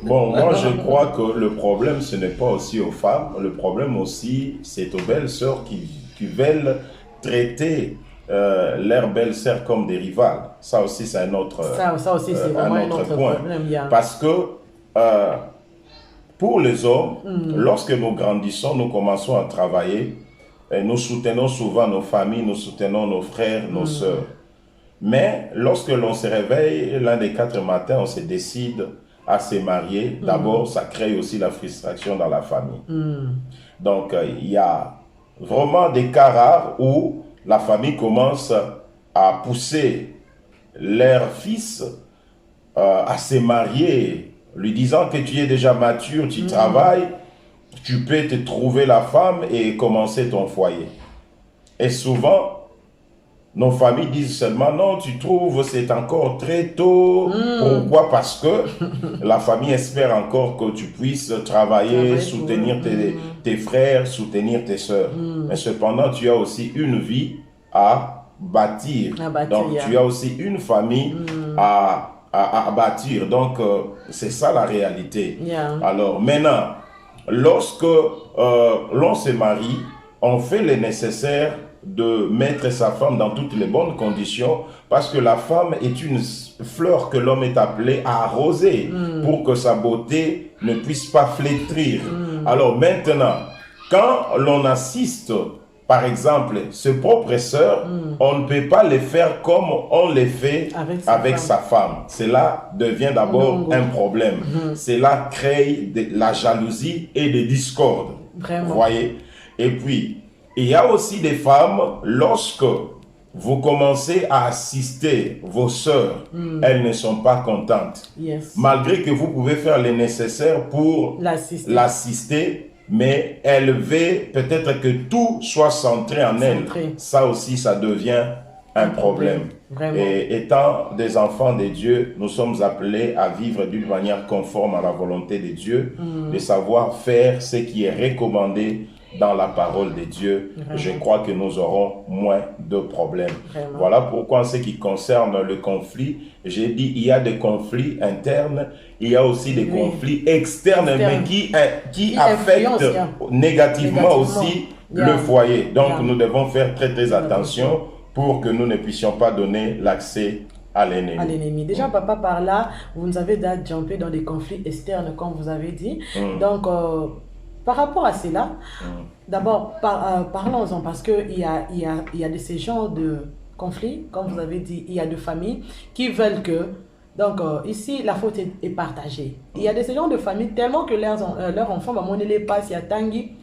Bon, moi je crois que le problème ce n'est pas aussi aux femmes, le problème aussi c'est aux belles sœurs qui veulent traiter leurs belles-sœurs comme des rivales. Ça aussi, c'est un autre, ça aussi, c'est vraiment un autre point. Problème, parce que pour les hommes, lorsque nous grandissons, nous commençons à travailler, et nous soutenons souvent nos familles, nous soutenons nos frères, nos sœurs. Mais lorsque l'on se réveille, l'un des 4 matins, on se décide à se marier. D'abord, ça crée aussi la frustration dans la famille. Donc, il y a vraiment des cas rares où la famille commence à pousser leur fils à se marier, lui disant que tu es déjà mature, tu travailles, tu peux te trouver la femme et commencer ton foyer. Et souvent, nos familles disent seulement, non, tu trouves, c'est encore très tôt. Pourquoi? Parce que la famille espère encore que tu puisses travailler, soutenir tes frères, soutenir tes sœurs. Mais cependant, tu as aussi une vie à bâtir. Donc, tu as aussi une famille à à bâtir. Donc, c'est ça la réalité. Yeah. Alors, maintenant, lorsque l'on se marie, on fait le nécessaire de mettre sa femme dans toutes les bonnes conditions parce que la femme est une fleur que l'homme est appelé à arroser pour que sa beauté ne puisse pas flétrir. Alors maintenant, quand l'on assiste, par exemple, ses propres sœurs, on ne peut pas les faire comme on les fait avec sa femme. Cela devient d'abord un problème. Cela crée la jalousie et des discordes. Vraiment. Vous voyez? Et puis, il y a aussi des femmes, lorsque vous commencez à assister vos sœurs, elles ne sont pas contentes. Yes. Malgré que vous pouvez faire le nécessaire pour l'assister, mais elle veut peut-être que tout soit centré en elle. Ça aussi, ça devient un problème. Vraiment. Et étant des enfants de Dieu, nous sommes appelés à vivre d'une manière conforme à la volonté de Dieu, de savoir faire ce qui est recommandé dans la parole de Dieu. Vraiment. Je crois que nous aurons moins de problèmes. Vraiment. Voilà pourquoi en ce qui concerne le conflit, j'ai dit il y a des conflits internes, il y a aussi des conflits externes, mais qui affectent négativement aussi le foyer. Donc nous devons faire très attention pour que nous ne puissions pas donner l'accès à l'ennemi. Déjà, papa, par là, vous nous avez jumpé dans des conflits externes, comme vous avez dit. Donc, par rapport à cela, d'abord, parlons-en, parce qu'il y a de ces genres de conflits, comme vous avez dit, il y a des familles qui veulent que... Donc, ici, la faute est partagée. Il y a de ces genres de familles, tellement que leurs enfants, on ne les passe, il y a Tanguy.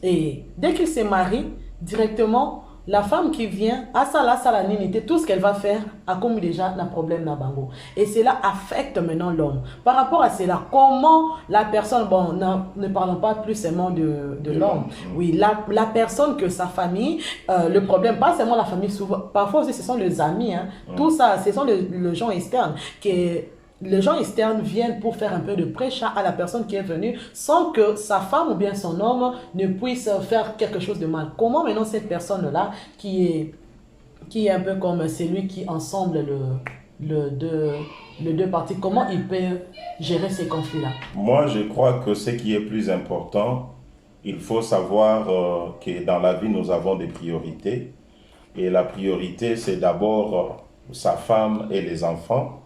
Et dès qu'ils se marient, directement, la femme qui vient, à la ninité, tout ce qu'elle va faire, a comme déjà un problème dans bango. Et cela affecte maintenant l'homme. Par rapport à cela, comment la personne, bon, ne parlons pas plus seulement de l'homme. Oui, la personne que sa famille, le problème, pas seulement la famille, souvent, parfois aussi ce sont les amis, hein. Tout ça, ce sont les gens externes les gens externes viennent pour faire un peu de prêcha à la personne qui est venue sans que sa femme ou bien son homme ne puisse faire quelque chose de mal. Comment maintenant cette personne-là qui est un peu comme celui qui ensemble les deux parties, comment il peut gérer ces conflits-là? Moi, je crois que ce qui est plus important, il faut savoir que dans la vie, nous avons des priorités. Et la priorité, c'est d'abord sa femme et les enfants.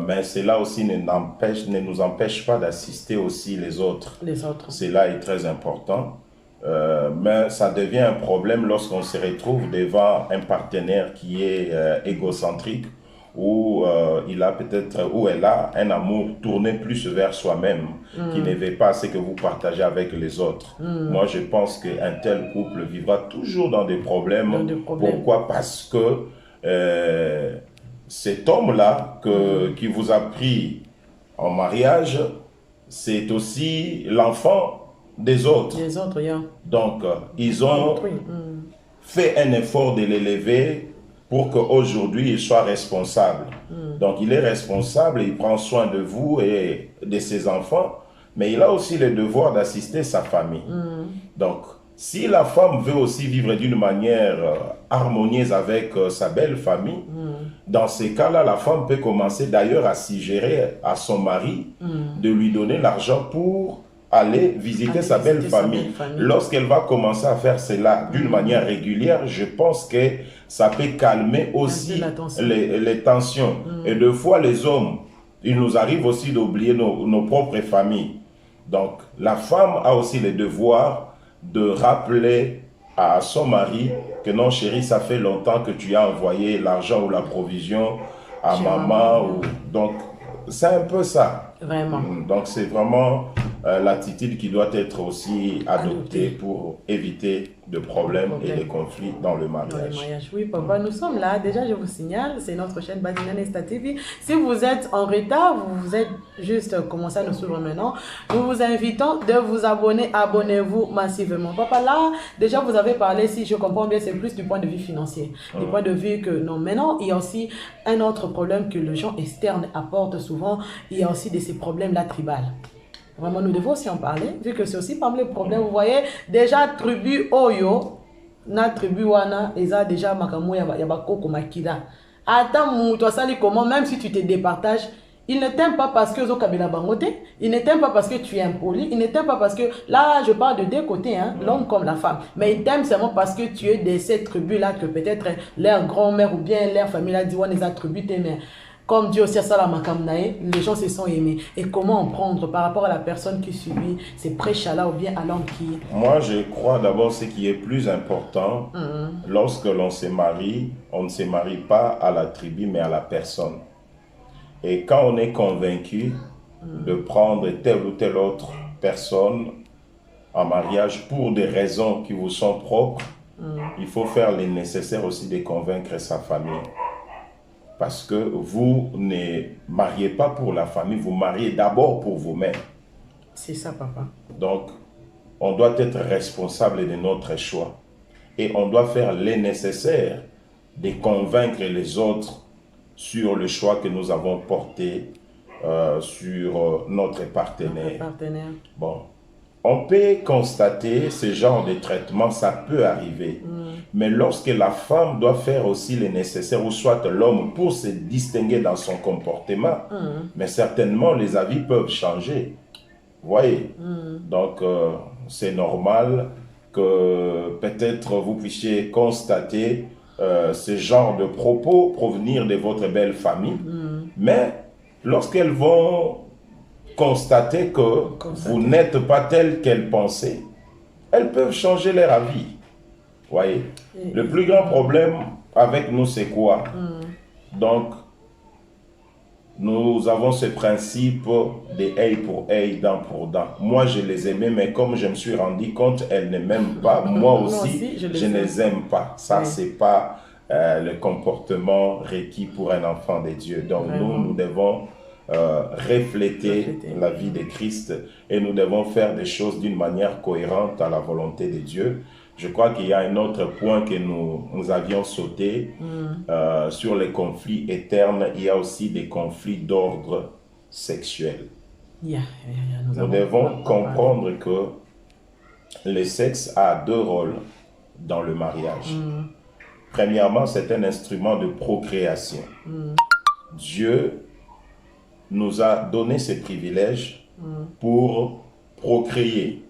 Mais cela aussi ne nous empêche pas d'assister aussi les autres. Cela est très important. Mais ça devient un problème lorsqu'on se retrouve devant un partenaire qui est égocentrique, où elle a un amour tourné plus vers soi-même, qui ne veut pas ce que vous partagez avec les autres. Moi, je pense qu'un tel couple vivra toujours dans des problèmes. Pourquoi? Parce que cet homme-là qui vous a pris en mariage, c'est aussi l'enfant des autres. Donc, ils ont fait un effort de l'élever pour qu'aujourd'hui, il soit responsable. Donc, il est responsable, il prend soin de vous et de ses enfants, mais il a aussi le devoir d'assister sa famille. Donc, si la femme veut aussi vivre d'une manière harmonieuse avec sa belle famille, dans ces cas-là, la femme peut commencer d'ailleurs à suggérer à son mari de lui donner l'argent pour aller visiter sa belle famille. Lorsqu'elle va commencer à faire cela d'une manière régulière, je pense que ça peut calmer aussi les tensions. Et deux fois, les hommes, il nous arrive aussi d'oublier nos propres familles. Donc, la femme a aussi le devoir de rappeler à son mari que non chérie, ça fait longtemps que tu as envoyé l'argent ou la provision à maman. Donc, c'est un peu ça. Vraiment. Donc, c'est vraiment l'attitude qui doit être aussi adoptée pour éviter de problèmes et de conflits dans le mariage. Oui, papa, nous sommes là. Déjà, je vous signale, c'est notre chaîne Badina Nesta TV. Si vous êtes en retard, vous êtes juste commencé à nous suivre maintenant, nous vous invitons de vous abonner. Abonnez-vous massivement. Papa, là, déjà, vous avez parlé, si je comprends bien, c'est plus du point de vue financier. Du point de vue que, non, maintenant, il y a aussi un autre problème que les gens externes apportent souvent. Il y a aussi de ces problèmes-là tribales. Vraiment, nous devons aussi en parler, vu que c'est aussi parmi les problèmes. Vous voyez, déjà, tribu Oyo, na tribu Wana, ils ont déjà Makamu Yabako Makida. Attends, toi, ça, comment, même si tu te départages, il ne t'aime pas parce que Zokabela Bangote, il ne t'aime pas parce que tu es impoli, il ne t'aime pas parce que, là, je parle de deux côtés, hein, l'homme comme la femme, mais il t'aime seulement parce que tu es de cette tribu-là, que peut-être leur grand-mère ou bien leur famille a dit, on les attribue tes mères. Comme Dieu aussi a ça la makamnae, les gens se sont aimés. Et comment en prendre par rapport à la personne qui subit ces prêches-là ou bien à l'homme qui... Moi, je crois d'abord ce qui est plus important, lorsque l'on se marie, on ne se marie pas à la tribu, mais à la personne. Et quand on est convaincu de prendre telle ou telle autre personne en mariage pour des raisons qui vous sont propres, il faut faire le nécessaire aussi de convaincre sa famille. Parce que vous ne mariez pas pour la famille, vous mariez d'abord pour vous-même. C'est ça, papa. Donc, on doit être responsable de notre choix. Et on doit faire le nécessaire de convaincre les autres sur le choix que nous avons porté sur notre partenaire. Bon, on peut constater ce genre de traitement, ça peut arriver. Mais lorsque la femme doit faire aussi le nécessaire, ou soit l'homme, pour se distinguer dans son comportement, mais certainement les avis peuvent changer. Vous voyez? Donc, c'est normal que peut-être vous puissiez constater ce genre de propos provenir de votre belle famille. Mais lorsqu'elles vont constater que vous n'êtes pas tel qu'elles pensaient, elles peuvent changer leur avis. Vous voyez? Le plus grand problème avec nous, c'est quoi? Donc, nous avons ce principe de œil pour œil, dent pour dent. Moi, je les aimais, mais comme je me suis rendu compte, elles ne m'aiment pas. Moi aussi, je ne les aime pas. Ça, c'est pas le comportement requis pour un enfant de Dieu. Donc, nous devons refléter la vie de Christ et nous devons faire des choses d'une manière cohérente à la volonté de Dieu. Je crois qu'il y a un autre point que nous avions sauté sur les conflits éternes. Il y a aussi des conflits d'ordre sexuel. Nous devons comprendre que le sexe a deux rôles dans le mariage. Premièrement, c'est un instrument de procréation. Dieu nous a donné ces privilèges pour procréer,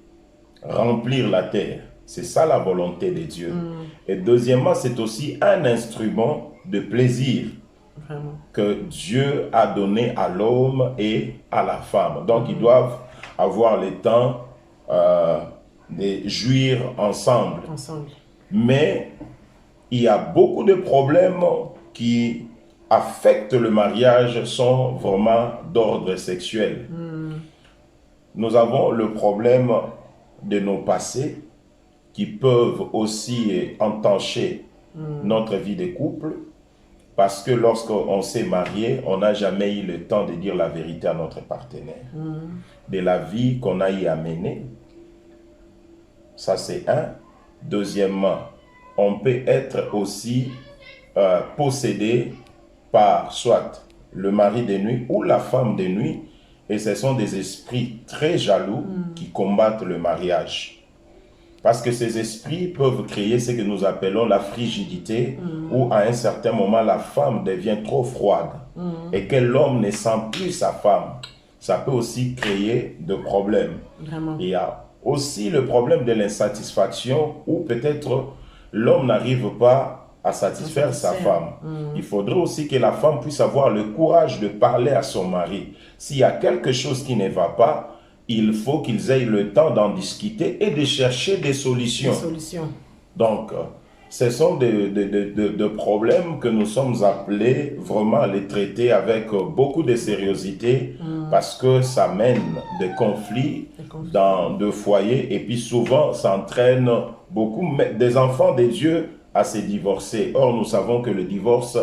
remplir la terre. C'est ça la volonté de Dieu. Et deuxièmement, c'est aussi un instrument de plaisir que Dieu a donné à l'homme et à la femme. Donc, ils doivent avoir le temps de jouir ensemble. Mais il y a beaucoup de problèmes qui affectent le mariage, sont vraiment d'ordre sexuel. Nous avons le problème de nos passés, qui peuvent aussi entacher notre vie de couple, parce que lorsqu'on s'est marié, on n'a jamais eu le temps de dire la vérité à notre partenaire. De la vie qu'on a y à mener. Ça, c'est un. Deuxièmement, on peut être aussi possédé par soit le mari de nuit ou la femme de nuit, et ce sont des esprits très jaloux qui combattent le mariage. Parce que ces esprits peuvent créer ce que nous appelons la frigidité, où à un certain moment la femme devient trop froide et que l'homme ne sent plus sa femme. Ça peut aussi créer de problèmes. Il y a aussi le problème de l'insatisfaction, où peut-être l'homme n'arrive pas à satisfaire sa femme. Il faudrait aussi que la femme puisse avoir le courage de parler à son mari. S'il y a quelque chose qui ne va pas, il faut qu'ils aient le temps d'en discuter et de chercher des solutions. Donc, ce sont des problèmes que nous sommes appelés vraiment à les traiter avec beaucoup de sérieuxité, parce que ça mène des conflits dans de foyers, et puis souvent ça entraîne beaucoup des enfants de Dieu à se divorcer. Or, nous savons que le divorce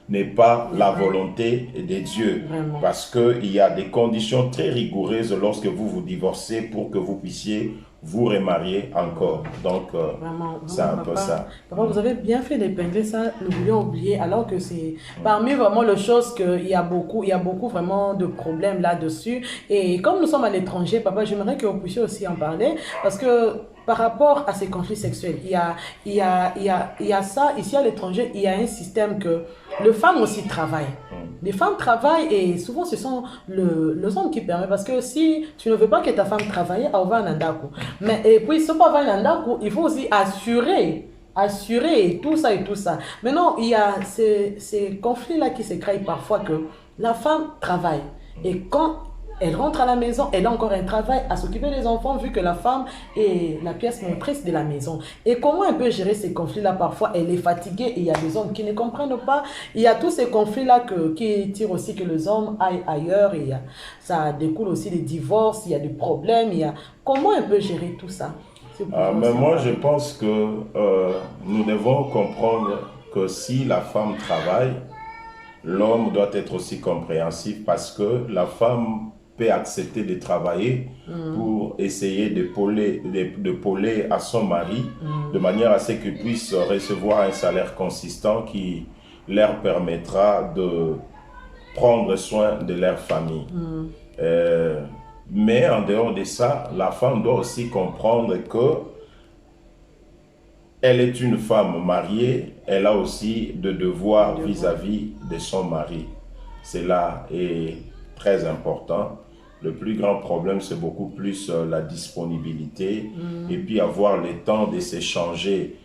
n'est pas la volonté de Dieu. Parce qu'il y a des conditions très rigoureuses lorsque vous vous divorcez pour que vous puissiez vous remarier encore. Donc, c'est un peu ça. Papa, vous avez bien fait d'épingler ça, nous voulions oublier, alors que c'est parmi vraiment les choses qu'il y a beaucoup vraiment de problèmes là-dessus. Et comme nous sommes à l'étranger, papa, j'aimerais que vous puissiez aussi en parler, parce que par rapport à ces conflits sexuels, il y a ça, ici à l'étranger, il y a un système que les femmes aussi travaillent. Les femmes travaillent et souvent ce sont les hommes qui permettent, parce que si tu ne veux pas que ta femme travaille, elle va en andaku. Mais et puis, si pas en andaku, il faut aussi assurer et tout ça et tout ça. Maintenant, il y a ces conflits-là qui se créent parfois que la femme travaille et quand elle rentre à la maison, elle a encore un travail à s'occuper des enfants vu que la femme est la pièce maîtresse de la maison. Et comment elle peut gérer ces conflits-là? Parfois, elle est fatiguée et il y a des hommes qui ne comprennent pas. Il y a tous ces conflits-là qui tirent aussi que les hommes aillent ailleurs. Et ça découle aussi des divorces, il y a des problèmes. Comment elle peut gérer tout ça? Mais moi, je pense que nous devons comprendre que si la femme travaille, l'homme doit être aussi compréhensif parce que la femme peut accepter de travailler pour essayer de pauler à son mari de manière à ce qu'il puisse recevoir un salaire consistant qui leur permettra de prendre soin de leur famille. Mais en dehors de ça, la femme doit aussi comprendre que elle est une femme mariée, elle a aussi des devoirs vis-à-vis de son mari. Cela est très important. Le plus grand problème, c'est beaucoup plus la disponibilité et puis avoir le temps de s'échanger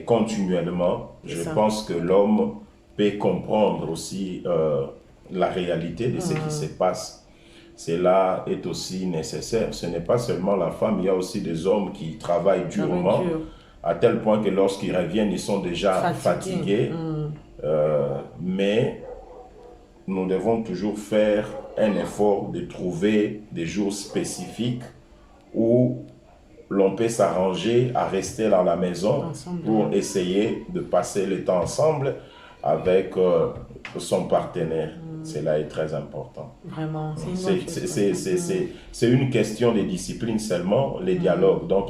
continuellement. Je pense que l'homme peut comprendre aussi la réalité de ce qui se passe. Cela est aussi nécessaire. Ce n'est pas seulement la femme, il y a aussi des hommes qui travaillent durement, à tel point que lorsqu'ils reviennent, ils sont déjà fatigués. Mais nous devons toujours faire un effort de trouver des jours spécifiques où l'on peut s'arranger à rester dans la maison pour essayer de passer le temps ensemble avec son partenaire. Cela est très important. Vraiment, c'est une question de discipline seulement, les dialogues. Donc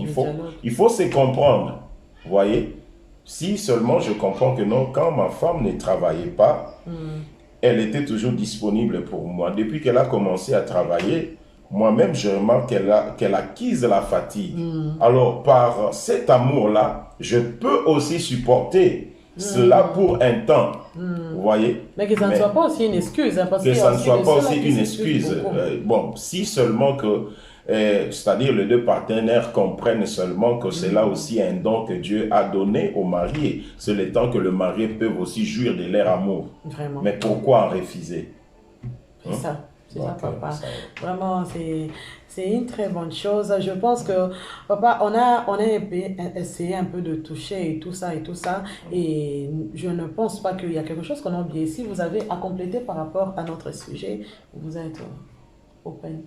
il faut se comprendre. Vous voyez, si seulement je comprends que non, quand ma femme ne travaillait pas, elle était toujours disponible pour moi. Depuis qu'elle a commencé à travailler, moi-même, je remarque qu'elle a acquise la fatigue. Alors, par cet amour-là, je peux aussi supporter cela pour un temps. Vous voyez? Mais que ça ne soit pas aussi une excuse. Hein, que ça ne soit pas aussi une excuse. Bon, si seulement que, c'est-à-dire les deux partenaires comprennent seulement que c'est là aussi un don que Dieu a donné aux mariés. C'est le temps que le marié peut aussi jouir de leur amour. Vraiment. Mais pourquoi en refuser? C'est ça. C'est ça, papa. Vraiment, c'est une très bonne chose. Je pense que, papa, on a essayé un peu de toucher et tout ça. Et je ne pense pas qu'il y a quelque chose qu'on a oublié. Si vous avez à compléter par rapport à notre sujet, vous êtes open.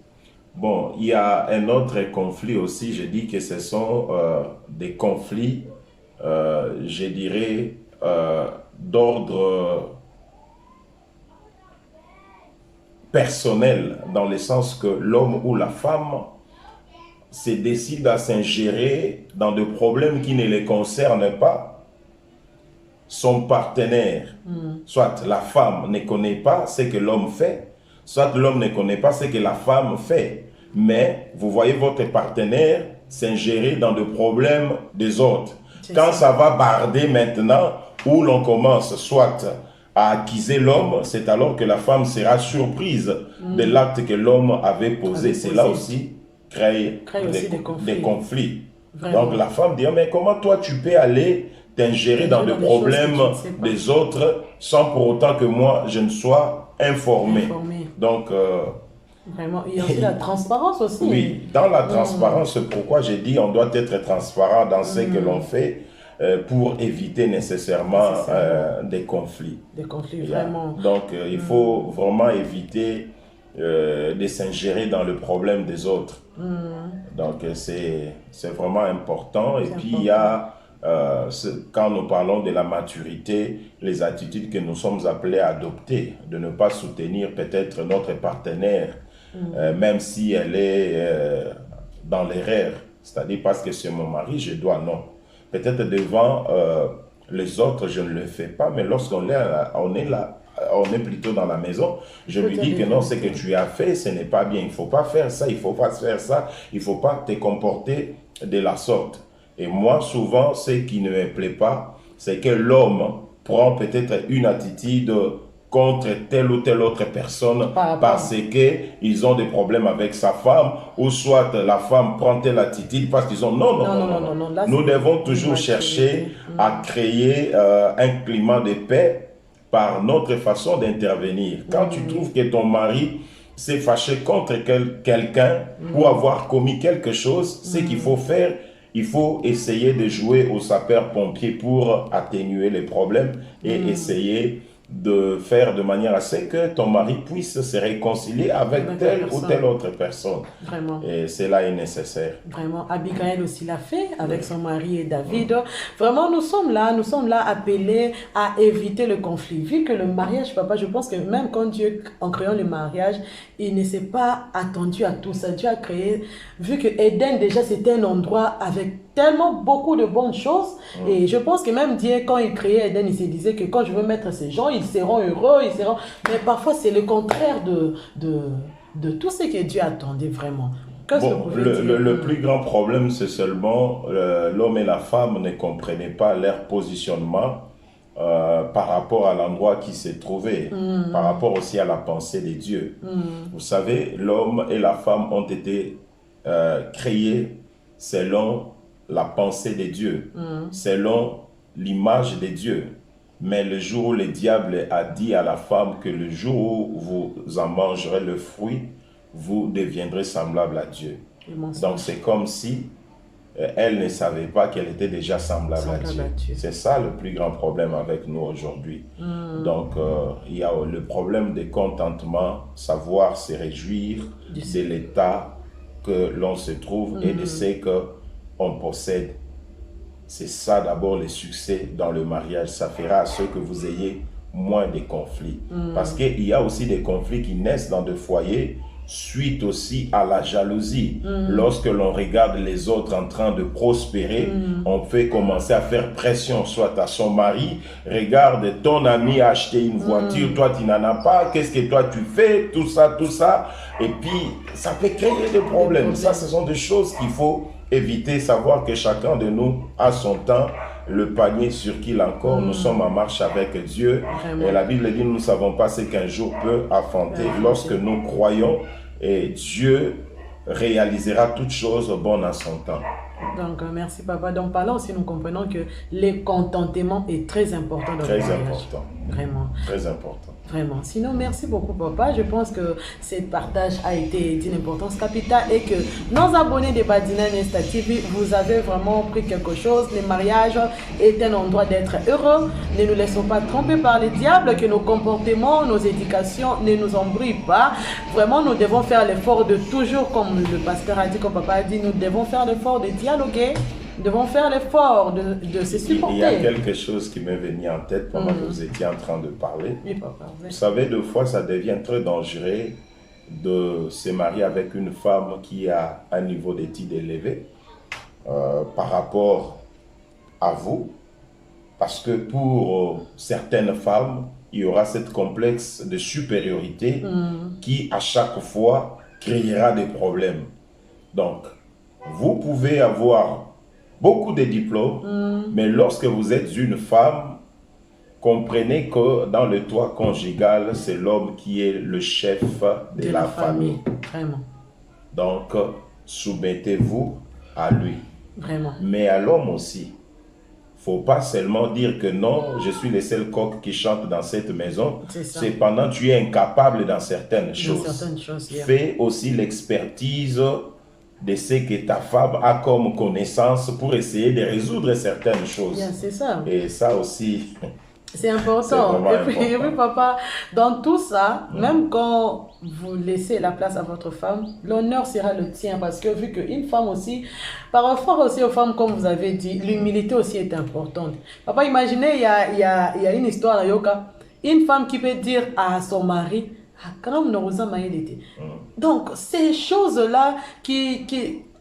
Bon, il y a un autre conflit aussi. Je dis que ce sont des conflits, je dirais, d'ordre personnel, dans le sens que l'homme ou la femme se décide à s'ingérer dans des problèmes qui ne les concernent pas. Son partenaire, soit la femme ne connaît pas ce que l'homme fait, soit l'homme ne connaît pas ce que la femme fait. Mais vous voyez votre partenaire s'ingérer dans des problèmes des autres. Quand ça va barder maintenant, où l'on commence soit à accuser l'homme, c'est alors que la femme sera surprise de l'acte que l'homme avait posé. C'est là aussi crée des conflits. Donc la femme dit, mais comment toi tu peux aller t'ingérer dans les problèmes des autres sans pour autant que moi je ne sois informé. Donc vraiment, il y a aussi la transparence aussi. Oui, dans la transparence, c'est pourquoi j'ai dit on doit être transparent dans ce que l'on fait pour éviter nécessairement des conflits. Des conflits, vraiment. Donc, il faut vraiment éviter de s'ingérer dans le problème des autres. Donc, c'est vraiment important. Et puis, il y a, quand nous parlons de la maturité, les attitudes que nous sommes appelés à adopter, de ne pas soutenir peut-être notre partenaire, même si elle est dans l'erreur. C'est-à-dire parce que c'est mon mari, je dois, non. Peut-être devant les autres, je ne le fais pas, mais lorsqu'on est, on est plutôt dans la maison, je lui dis que non, ce que tu as fait, ce n'est pas bien. Il ne faut pas faire ça, il ne faut pas faire ça, il ne faut pas te comporter de la sorte. Et moi, souvent, ce qui ne me plaît pas, c'est que l'homme prend peut-être une attitude contre telle ou telle autre personne parce qu'ils ont des problèmes avec sa femme, ou soit la femme prend telle attitude parce qu'ils ont... Non. Là, nous devons toujours chercher à créer un climat de paix par notre façon d'intervenir. Quand tu trouves que ton mari s'est fâché contre quelqu'un ou avoir commis quelque chose, ce qu'il faut faire, il faut essayer de jouer au sapeur-pompier pour atténuer les problèmes et essayer de faire de manière à ce que ton mari puisse se réconcilier avec telle ou telle autre personne. Vraiment. Et cela est nécessaire. Vraiment. Abigail aussi l'a fait avec son mari et David. Vraiment, nous sommes là appelés à éviter le conflit. Vu que le mariage, papa, je pense que même quand Dieu, en créant le mariage, il ne s'est pas attendu à tout ça. Dieu a créé, vu que Éden, déjà, c'était un endroit avec tellement beaucoup de bonnes choses. Et je pense que même Dieu, quand il créait Éden, il se disait que quand je veux mettre ces gens, ils seront heureux, ils seront... Mais parfois, c'est le contraire de tout ce que Dieu attendait vraiment. Le plus grand problème, c'est seulement l'homme et la femme ne comprenaient pas leur positionnement par rapport à l'endroit qui se trouvait, par rapport aussi à la pensée de Dieu. Vous savez, l'homme et la femme ont été créés selon la pensée de Dieu, selon l'image de Dieu. Mais le jour où le diable a dit à la femme que le jour où vous en mangerez le fruit, vous deviendrez semblable à Dieu. Donc c'est comme si elle ne savait pas qu'elle était déjà semblable à Dieu. C'est ça le plus grand problème avec nous aujourd'hui. Donc il y a le problème de contentement, savoir se réjouir de l'état que l'on se trouve et de ce qu'on possède. C'est ça d'abord le succès dans le mariage. Ça fera à ce que vous ayez moins de conflits. Parce qu'il y a aussi des conflits qui naissent dans des foyers suite aussi à la jalousie. Lorsque l'on regarde les autres en train de prospérer, on fait commencer à faire pression soit à son mari. Regarde, ton ami a acheté une voiture, toi tu n'en as pas, qu'est-ce que toi tu fais, tout ça. Et puis, ça peut créer des problèmes. Ça, ce sont des choses qu'il faut éviter, savoir que chacun de nous a son temps, le panier sur qui encore nous sommes en marche avec Dieu. Vraiment. Et la Bible dit, nous ne savons pas ce qu'un jour peut affronter. Lorsque nous croyons, et Dieu réalisera toutes choses bonnes à son temps. Donc, merci papa. Donc, par là aussi, nous comprenons que le contentement est très important dans le mariage. Très important. Vraiment. Très important. Vraiment. Sinon, merci beaucoup, papa. Je pense que ce partage a été d'une importance capitale et que nos abonnés de Badina Nesta TV, vous avez vraiment pris quelque chose. Le mariage est un endroit d'être heureux. Ne nous laissons pas tromper par le diable, que nos comportements, nos éducations ne nous embrouillent pas. Vraiment, nous devons faire l'effort de toujours, comme le pasteur a dit, comme papa a dit, nous devons faire l'effort de dialoguer. Nous devons faire l'effort de se supporter. Il y a quelque chose qui m'est venu en tête pendant que vous étiez en train de parler. Oui, papa. Vous savez, des fois, ça devient très dangereux de se marier avec une femme qui a un niveau d'études élevé par rapport à vous. Parce que pour certaines femmes, il y aura cette complexe de supériorité qui, à chaque fois, créera des problèmes. Donc, vous pouvez avoir beaucoup de diplômes, mais lorsque vous êtes une femme, comprenez que dans le toit conjugal, c'est l'homme qui est le chef de la famille. Vraiment. Donc, soumettez-vous à lui. Vraiment. Mais à l'homme aussi. Il ne faut pas seulement dire que non, je suis le seul coq qui chante dans cette maison. Cependant, tu es incapable dans certaines choses. Fais aussi l'expertise de ce que ta femme a comme connaissance pour essayer de résoudre certaines choses. C'est ça. Et ça aussi, c'est important. Et puis, papa, dans tout ça, même quand vous laissez la place à votre femme, l'honneur sera le tien. Parce que vu qu'une femme aussi, par rapport aussi aux femmes, comme vous avez dit, l'humilité aussi est importante. Papa, imaginez, il y a une histoire à Yoka. Une femme qui peut dire à son mari, donc, ces choses-là qui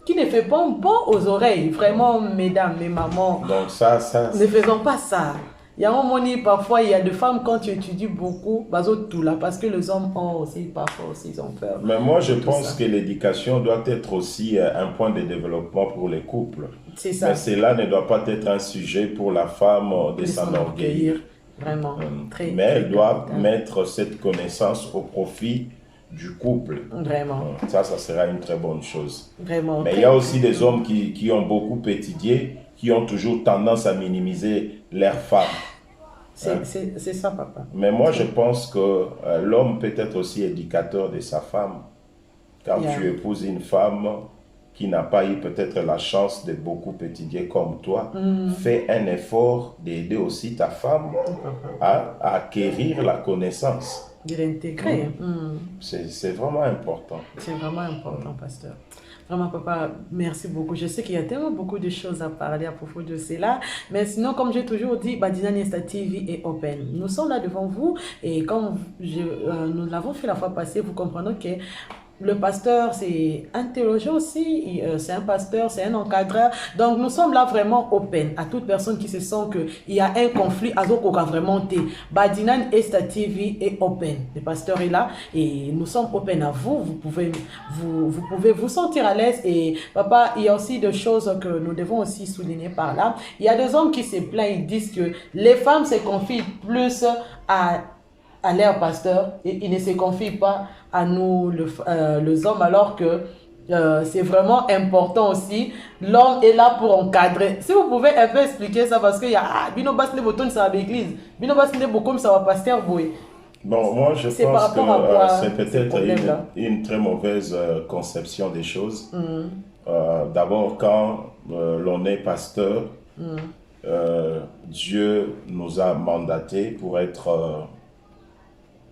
qui ne fait pas bon aux oreilles. Vraiment, mesdames, mes mamans, Donc ça, ne faisons pas ça. Il y a un moment, parfois, il y a des femmes, quand tu étudies beaucoup, tout là, parce que les hommes ont aussi, parfois aussi, ils ont peur. Mais moi, je pense que l'éducation doit être aussi un point de développement pour les couples. C'est ça. Mais cela ne doit pas être un sujet pour la femme de s'enorgueillir. Vraiment. Mais elle doit mettre cette connaissance au profit du couple. Vraiment. Ça sera une très bonne chose. Vraiment. Mais il y a aussi des hommes qui ont beaucoup étudié, qui ont toujours tendance à minimiser leurs femmes. C'est ça, papa. Mais moi, je pense que l'homme peut être aussi éducateur de sa femme. Quand tu épouses une femme qui n'a pas eu peut-être la chance de beaucoup étudier comme toi, fais un effort d'aider aussi ta femme à acquérir la connaissance. De l'intégrer. C'est vraiment important. C'est vraiment important, pasteur. Vraiment, papa, merci beaucoup. Je sais qu'il y a tellement beaucoup de choses à parler à propos de cela. Mais sinon, comme j'ai toujours dit, Dynamic Star TV est open. Nous sommes là devant vous. Et comme nous l'avons fait la fois passée, vous comprenez que le pasteur, c'est un théologien aussi, c'est un pasteur, c'est un encadreur. Donc, nous sommes là vraiment open à toute personne qui se sent qu'il y a un conflit, à Zokoka vraiment té. Dynamic Star TV est open. Le pasteur est là et nous sommes open à vous. Vous pouvez vous sentir à l'aise. Et papa, il y a aussi des choses que nous devons aussi souligner par là. Il y a des hommes qui se plaignent, ils disent que les femmes se confient plus à leur pasteur et ils ne se confient pas à nous les hommes, alors que c'est vraiment important aussi. L'homme est là pour encadrer. Si vous pouvez un peu expliquer ça, parce qu'il y a Bino Basne Boton, ça va l'église, Bino Basne Bokom, ça va pasteur Boy. Bon, moi je pense que c'est peut-être une très mauvaise conception des choses. D'abord, quand l'on est pasteur, Dieu nous a mandatés pour être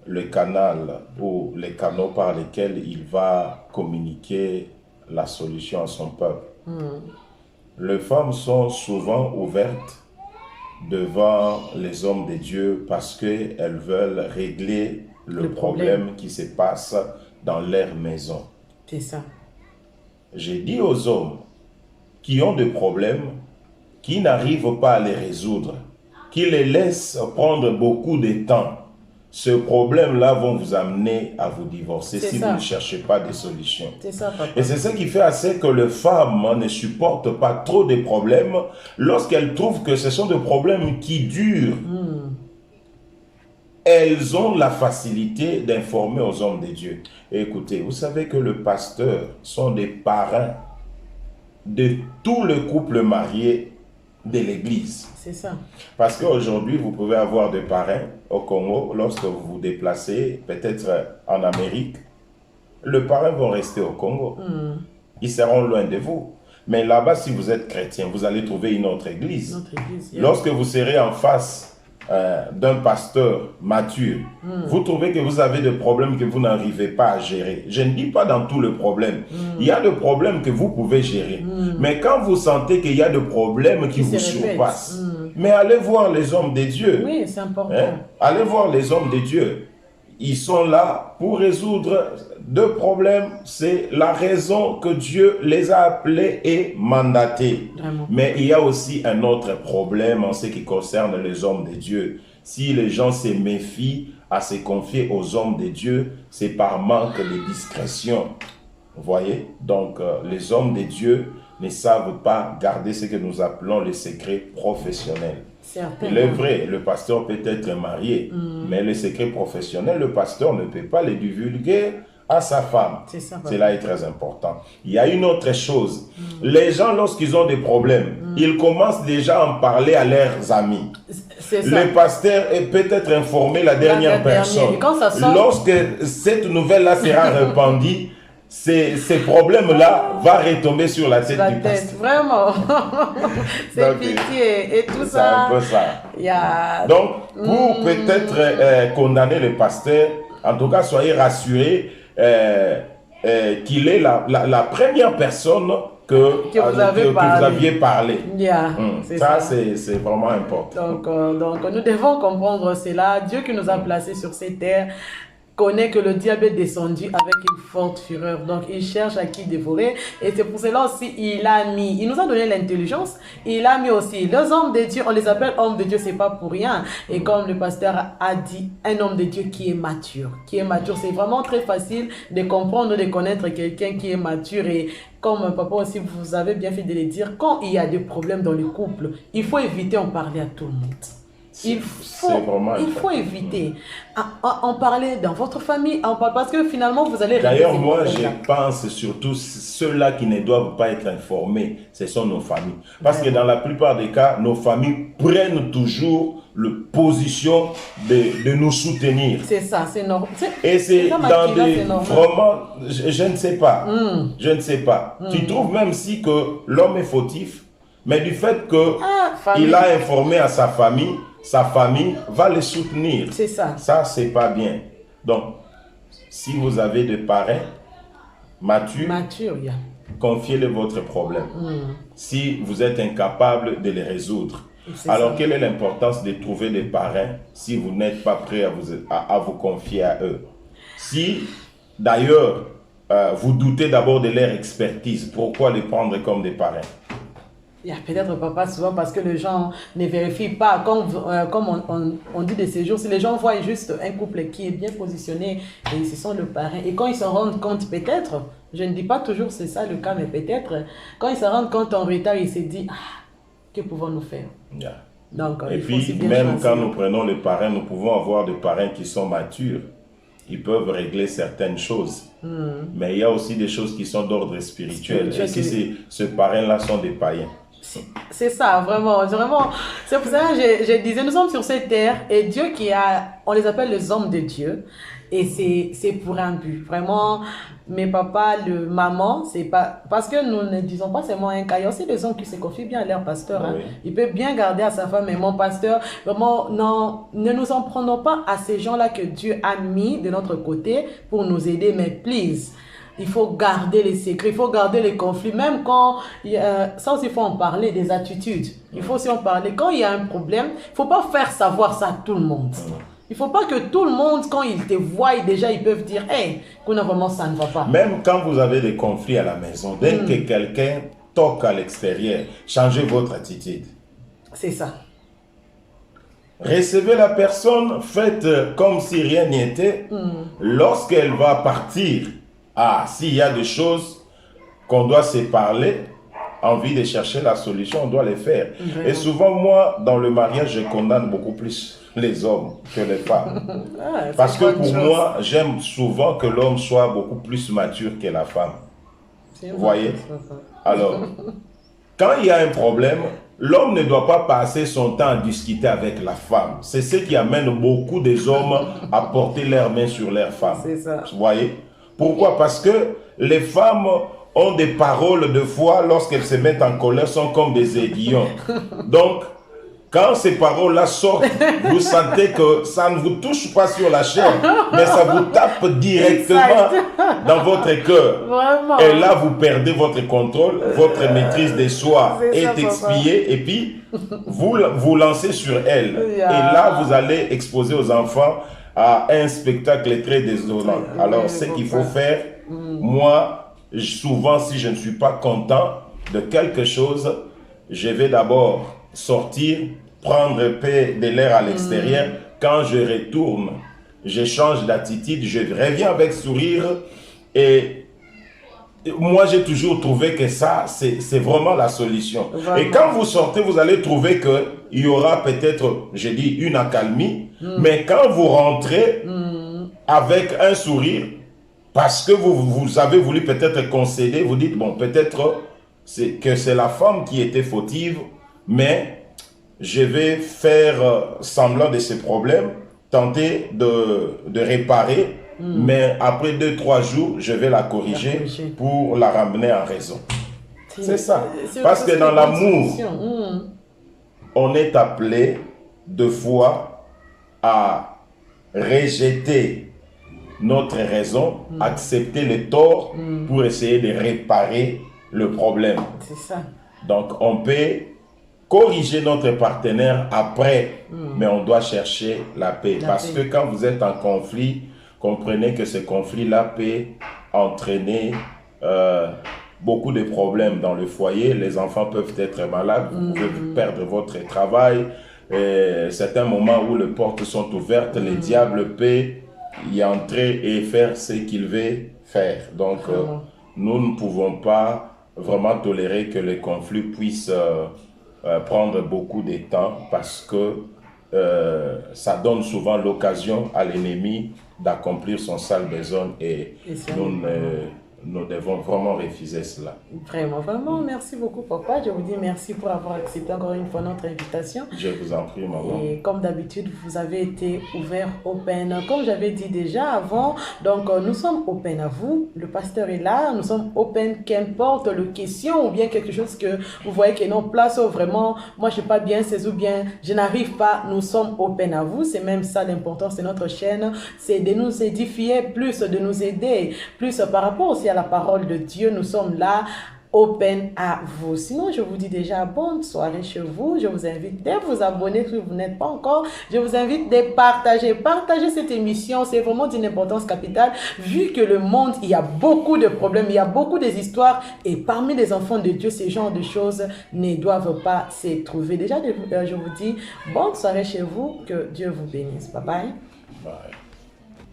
le canal ou les canaux par lesquels il va communiquer la solution à son peuple. Les femmes sont souvent ouvertes devant les hommes de Dieu parce qu'elles veulent régler le problème qui se passe dans leur maison. C'est ça. J'ai dit aux hommes qui ont des problèmes, qui n'arrivent pas à les résoudre, qui les laissent prendre beaucoup de temps, ce problème-là vont vous amener à vous divorcer si vous ne cherchez pas des solutions. C'est ça, papa. Et c'est ça qui fait assez que les femmes ne supportent pas trop de problèmes lorsqu'elles trouvent que ce sont des problèmes qui durent. Elles ont la facilité d'informer aux hommes de Dieu. Et écoutez, vous savez que les pasteurs sont des parrains de tout le couple marié de l'Église. C'est ça. Parce qu'aujourd'hui, vous pouvez avoir des parrains au Congo, lorsque vous vous déplacez, peut-être en Amérique, les parrains vont rester au Congo. Ils seront loin de vous. Mais là-bas, si vous êtes chrétien, vous allez trouver une autre église. Lorsque vous serez en face d'un pasteur mature, vous trouvez que vous avez des problèmes que vous n'arrivez pas à gérer. Je ne dis pas dans tous les problèmes. Il y a des problèmes que vous pouvez gérer. Mais quand vous sentez qu'il y a des problèmes qui vous surpassent, mais allez voir les hommes de Dieu. Oui, c'est important. Allez voir les hommes de Dieu. Ils sont là pour résoudre deux problèmes. C'est la raison que Dieu les a appelés et mandatés. Vraiment. Mais il y a aussi un autre problème en ce qui concerne les hommes de Dieu. Si les gens se méfient à se confier aux hommes de Dieu, c'est par manque de discrétion. Vous voyez? Donc, les hommes de Dieu ne savent pas garder ce que nous appelons les secrets professionnels. Il est vrai, le pasteur peut être marié, mais les secrets professionnels, le pasteur ne peut pas les divulguer à sa femme. Cela est très important. Il y a une autre chose. Les gens, lorsqu'ils ont des problèmes, ils commencent déjà à en parler à leurs amis. Le pasteur est peut-être informé la dernière personne. Lorsque cette nouvelle-là sera répandue, ces problèmes-là vont retomber sur la tête du pasteur. Vraiment. C'est pitié. Et tout ça. C'est un peu ça. Donc, pour peut-être condamner le pasteur, en tout cas, soyez rassurés qu'il est la première personne que vous aviez parlé. Ça, c'est vraiment important. Donc, nous devons comprendre cela. Dieu qui nous a placés sur cette terre, connaît que le diable est descendu avec une forte fureur. Donc, il cherche à qui dévorer. Et c'est pour cela aussi, il nous a donné l'intelligence. Il a mis aussi les hommes de Dieu. On les appelle hommes de Dieu, c'est pas pour rien. Et comme le pasteur a dit, un homme de Dieu qui est mature. Qui est mature, c'est vraiment très facile de comprendre, de connaître quelqu'un qui est mature. Et comme papa aussi, vous avez bien fait de le dire, quand il y a des problèmes dans le couple, il faut éviter d'en parler à tout le monde. Il faut éviter en parler dans votre famille, parce que finalement vous allez... D'ailleurs, moi je pense surtout ceux-là qui ne doivent pas être informés, ce sont nos familles. Parce que dans la plupart des cas, nos familles prennent toujours la position de nous soutenir. C'est ça, c'est normal. Et c'est dans des... Vraiment, je ne sais pas. Je ne sais pas. Tu trouves même si que l'homme est fautif, mais du fait qu'il a informé à sa famille va le soutenir. C'est ça. Ça, c'est pas bien. Donc, si vous avez des parents matures, confiez-le votre problème. Si vous êtes incapable de les résoudre. Alors, quelle est l'importance de trouver des parents si vous n'êtes pas prêt à vous confier à eux? Si, d'ailleurs, vous doutez d'abord de leur expertise, pourquoi les prendre comme des parents? Il y a peut-être papa souvent parce que les gens ne vérifient pas, comme on dit de ces jours, si les gens voient juste un couple qui est bien positionné et ce sont le parrain, et quand ils se rendent compte peut-être, je ne dis pas toujours c'est ça le cas, mais peut-être, quand ils se rendent compte en retard, ils se disent, que pouvons-nous faire? Donc, et puis même quand nous prenons les parrains, nous pouvons avoir des parrains qui sont matures. Ils peuvent régler certaines choses. Mais il y a aussi des choses qui sont d'ordre spirituel. Et si ces parrains-là sont des païens. C'est ça, vraiment. C'est pour ça que je disais, nous sommes sur cette terre et Dieu on les appelle les hommes de Dieu. Et c'est pour un but. Vraiment, mes papas, le maman, c'est pas... Parce que nous ne disons pas seulement un cas. Il y a aussi des hommes qui se confient bien à leur pasteur. Oui. Il peut bien garder à sa femme, mais mon pasteur, vraiment, non, ne nous en prenons pas à ces gens-là que Dieu a mis de notre côté pour nous aider, mais please. Il faut garder les secrets, il faut garder les conflits, même quand, ça aussi il faut en parler, des attitudes. Il faut aussi en parler. Quand il y a un problème, il ne faut pas faire savoir ça à tout le monde. Il ne faut pas que tout le monde, quand ils te voient, déjà ils peuvent dire, hey, vraiment ça ne va pas. Même quand vous avez des conflits à la maison, dès que quelqu'un toque à l'extérieur, changez votre attitude. C'est ça. Recevez la personne, faites comme si rien n'y était. Lorsqu'elle va partir, s'il y a des choses qu'on doit se parler, envie de chercher la solution, on doit les faire. Et souvent, moi, dans le mariage, je condamne beaucoup plus les hommes que les femmes. Parce que pour moi, j'aime souvent que l'homme soit beaucoup plus mature que la femme. Vous voyez? Alors, quand il y a un problème, l'homme ne doit pas passer son temps à discuter avec la femme. C'est ce qui amène beaucoup des hommes à porter leurs mains sur leurs femmes. C'est ça. Vous voyez? Pourquoi? Parce que les femmes ont des paroles de foi, lorsqu'elles se mettent en colère, sont comme des aiguillons. Donc, quand ces paroles-là sortent, vous sentez que ça ne vous touche pas sur la chair, mais ça vous tape directement dans votre cœur. Vraiment. Et là, vous perdez votre contrôle, votre maîtrise de soi est expiée, et puis vous lancez sur elle. Et là, vous allez exposer aux enfants à un spectacle très désolant. Alors, ce qu'il faut faire, moi, souvent, si je ne suis pas content de quelque chose, je vais d'abord sortir, prendre paix de l'air à l'extérieur. Quand je retourne, je change d'attitude, je reviens avec sourire. Et moi, j'ai toujours trouvé que ça, c'est vraiment la solution. Vraiment. Et quand vous sortez, vous allez trouver qu'il y aura peut-être, je dis, une accalmie. Mais quand vous rentrez avec un sourire, parce que vous avez voulu peut-être concéder, vous dites, bon, peut-être que c'est la femme qui était fautive, mais je vais faire semblant de ce problème, tenter de réparer, mais après 2-3 jours, je vais la corriger pour la ramener en raison. C'est ça. Parce que dans l'amour, on est appelé deux fois à rejeter notre raison, accepter les torts pour essayer de réparer le problème. C'est ça. Donc, on peut corriger notre partenaire après, mais on doit chercher la paix. Parce que quand vous êtes en conflit, comprenez que ce conflit-là peut entraîner beaucoup de problèmes dans le foyer. Les enfants peuvent être malades, vous pouvez perdre votre travail. Certains moments où les portes sont ouvertes, le diable peut y entrer et faire ce qu'il veut faire. Donc, nous ne pouvons pas vraiment tolérer que les conflits puissent prendre beaucoup de temps, parce que ça donne souvent l'occasion à l'ennemi d'accomplir son sale besoin, et nous devons vraiment refuser cela. Vraiment, vraiment, merci beaucoup, papa. Je vous dis merci pour avoir accepté encore une fois notre invitation. Je vous en prie, maman. Et comme d'habitude, vous avez été ouvert, open. Comme j'avais dit déjà avant, donc nous sommes open à vous. Le pasteur est là, nous sommes open, qu'importe le question ou bien quelque chose que vous voyez qui est non place, ou vraiment, moi je ne sais pas bien, c'est ou bien je n'arrive pas, nous sommes open à vous. C'est même ça l'importance de notre chaîne, c'est de nous édifier, plus de nous aider, plus par rapport aussi à la parole de Dieu. Nous sommes là, open à vous. Sinon, je vous dis déjà bonne soirée chez vous. Je vous invite de vous abonner si vous n'êtes pas encore. Je vous invite de partager cette émission. C'est vraiment d'une importance capitale, vu que le monde, il y a beaucoup de problèmes, il y a beaucoup d'histoires, et parmi les enfants de Dieu, ces genres de choses ne doivent pas se trouver. Déjà, je vous dis bonne soirée chez vous. Que Dieu vous bénisse. Bye bye. Bye.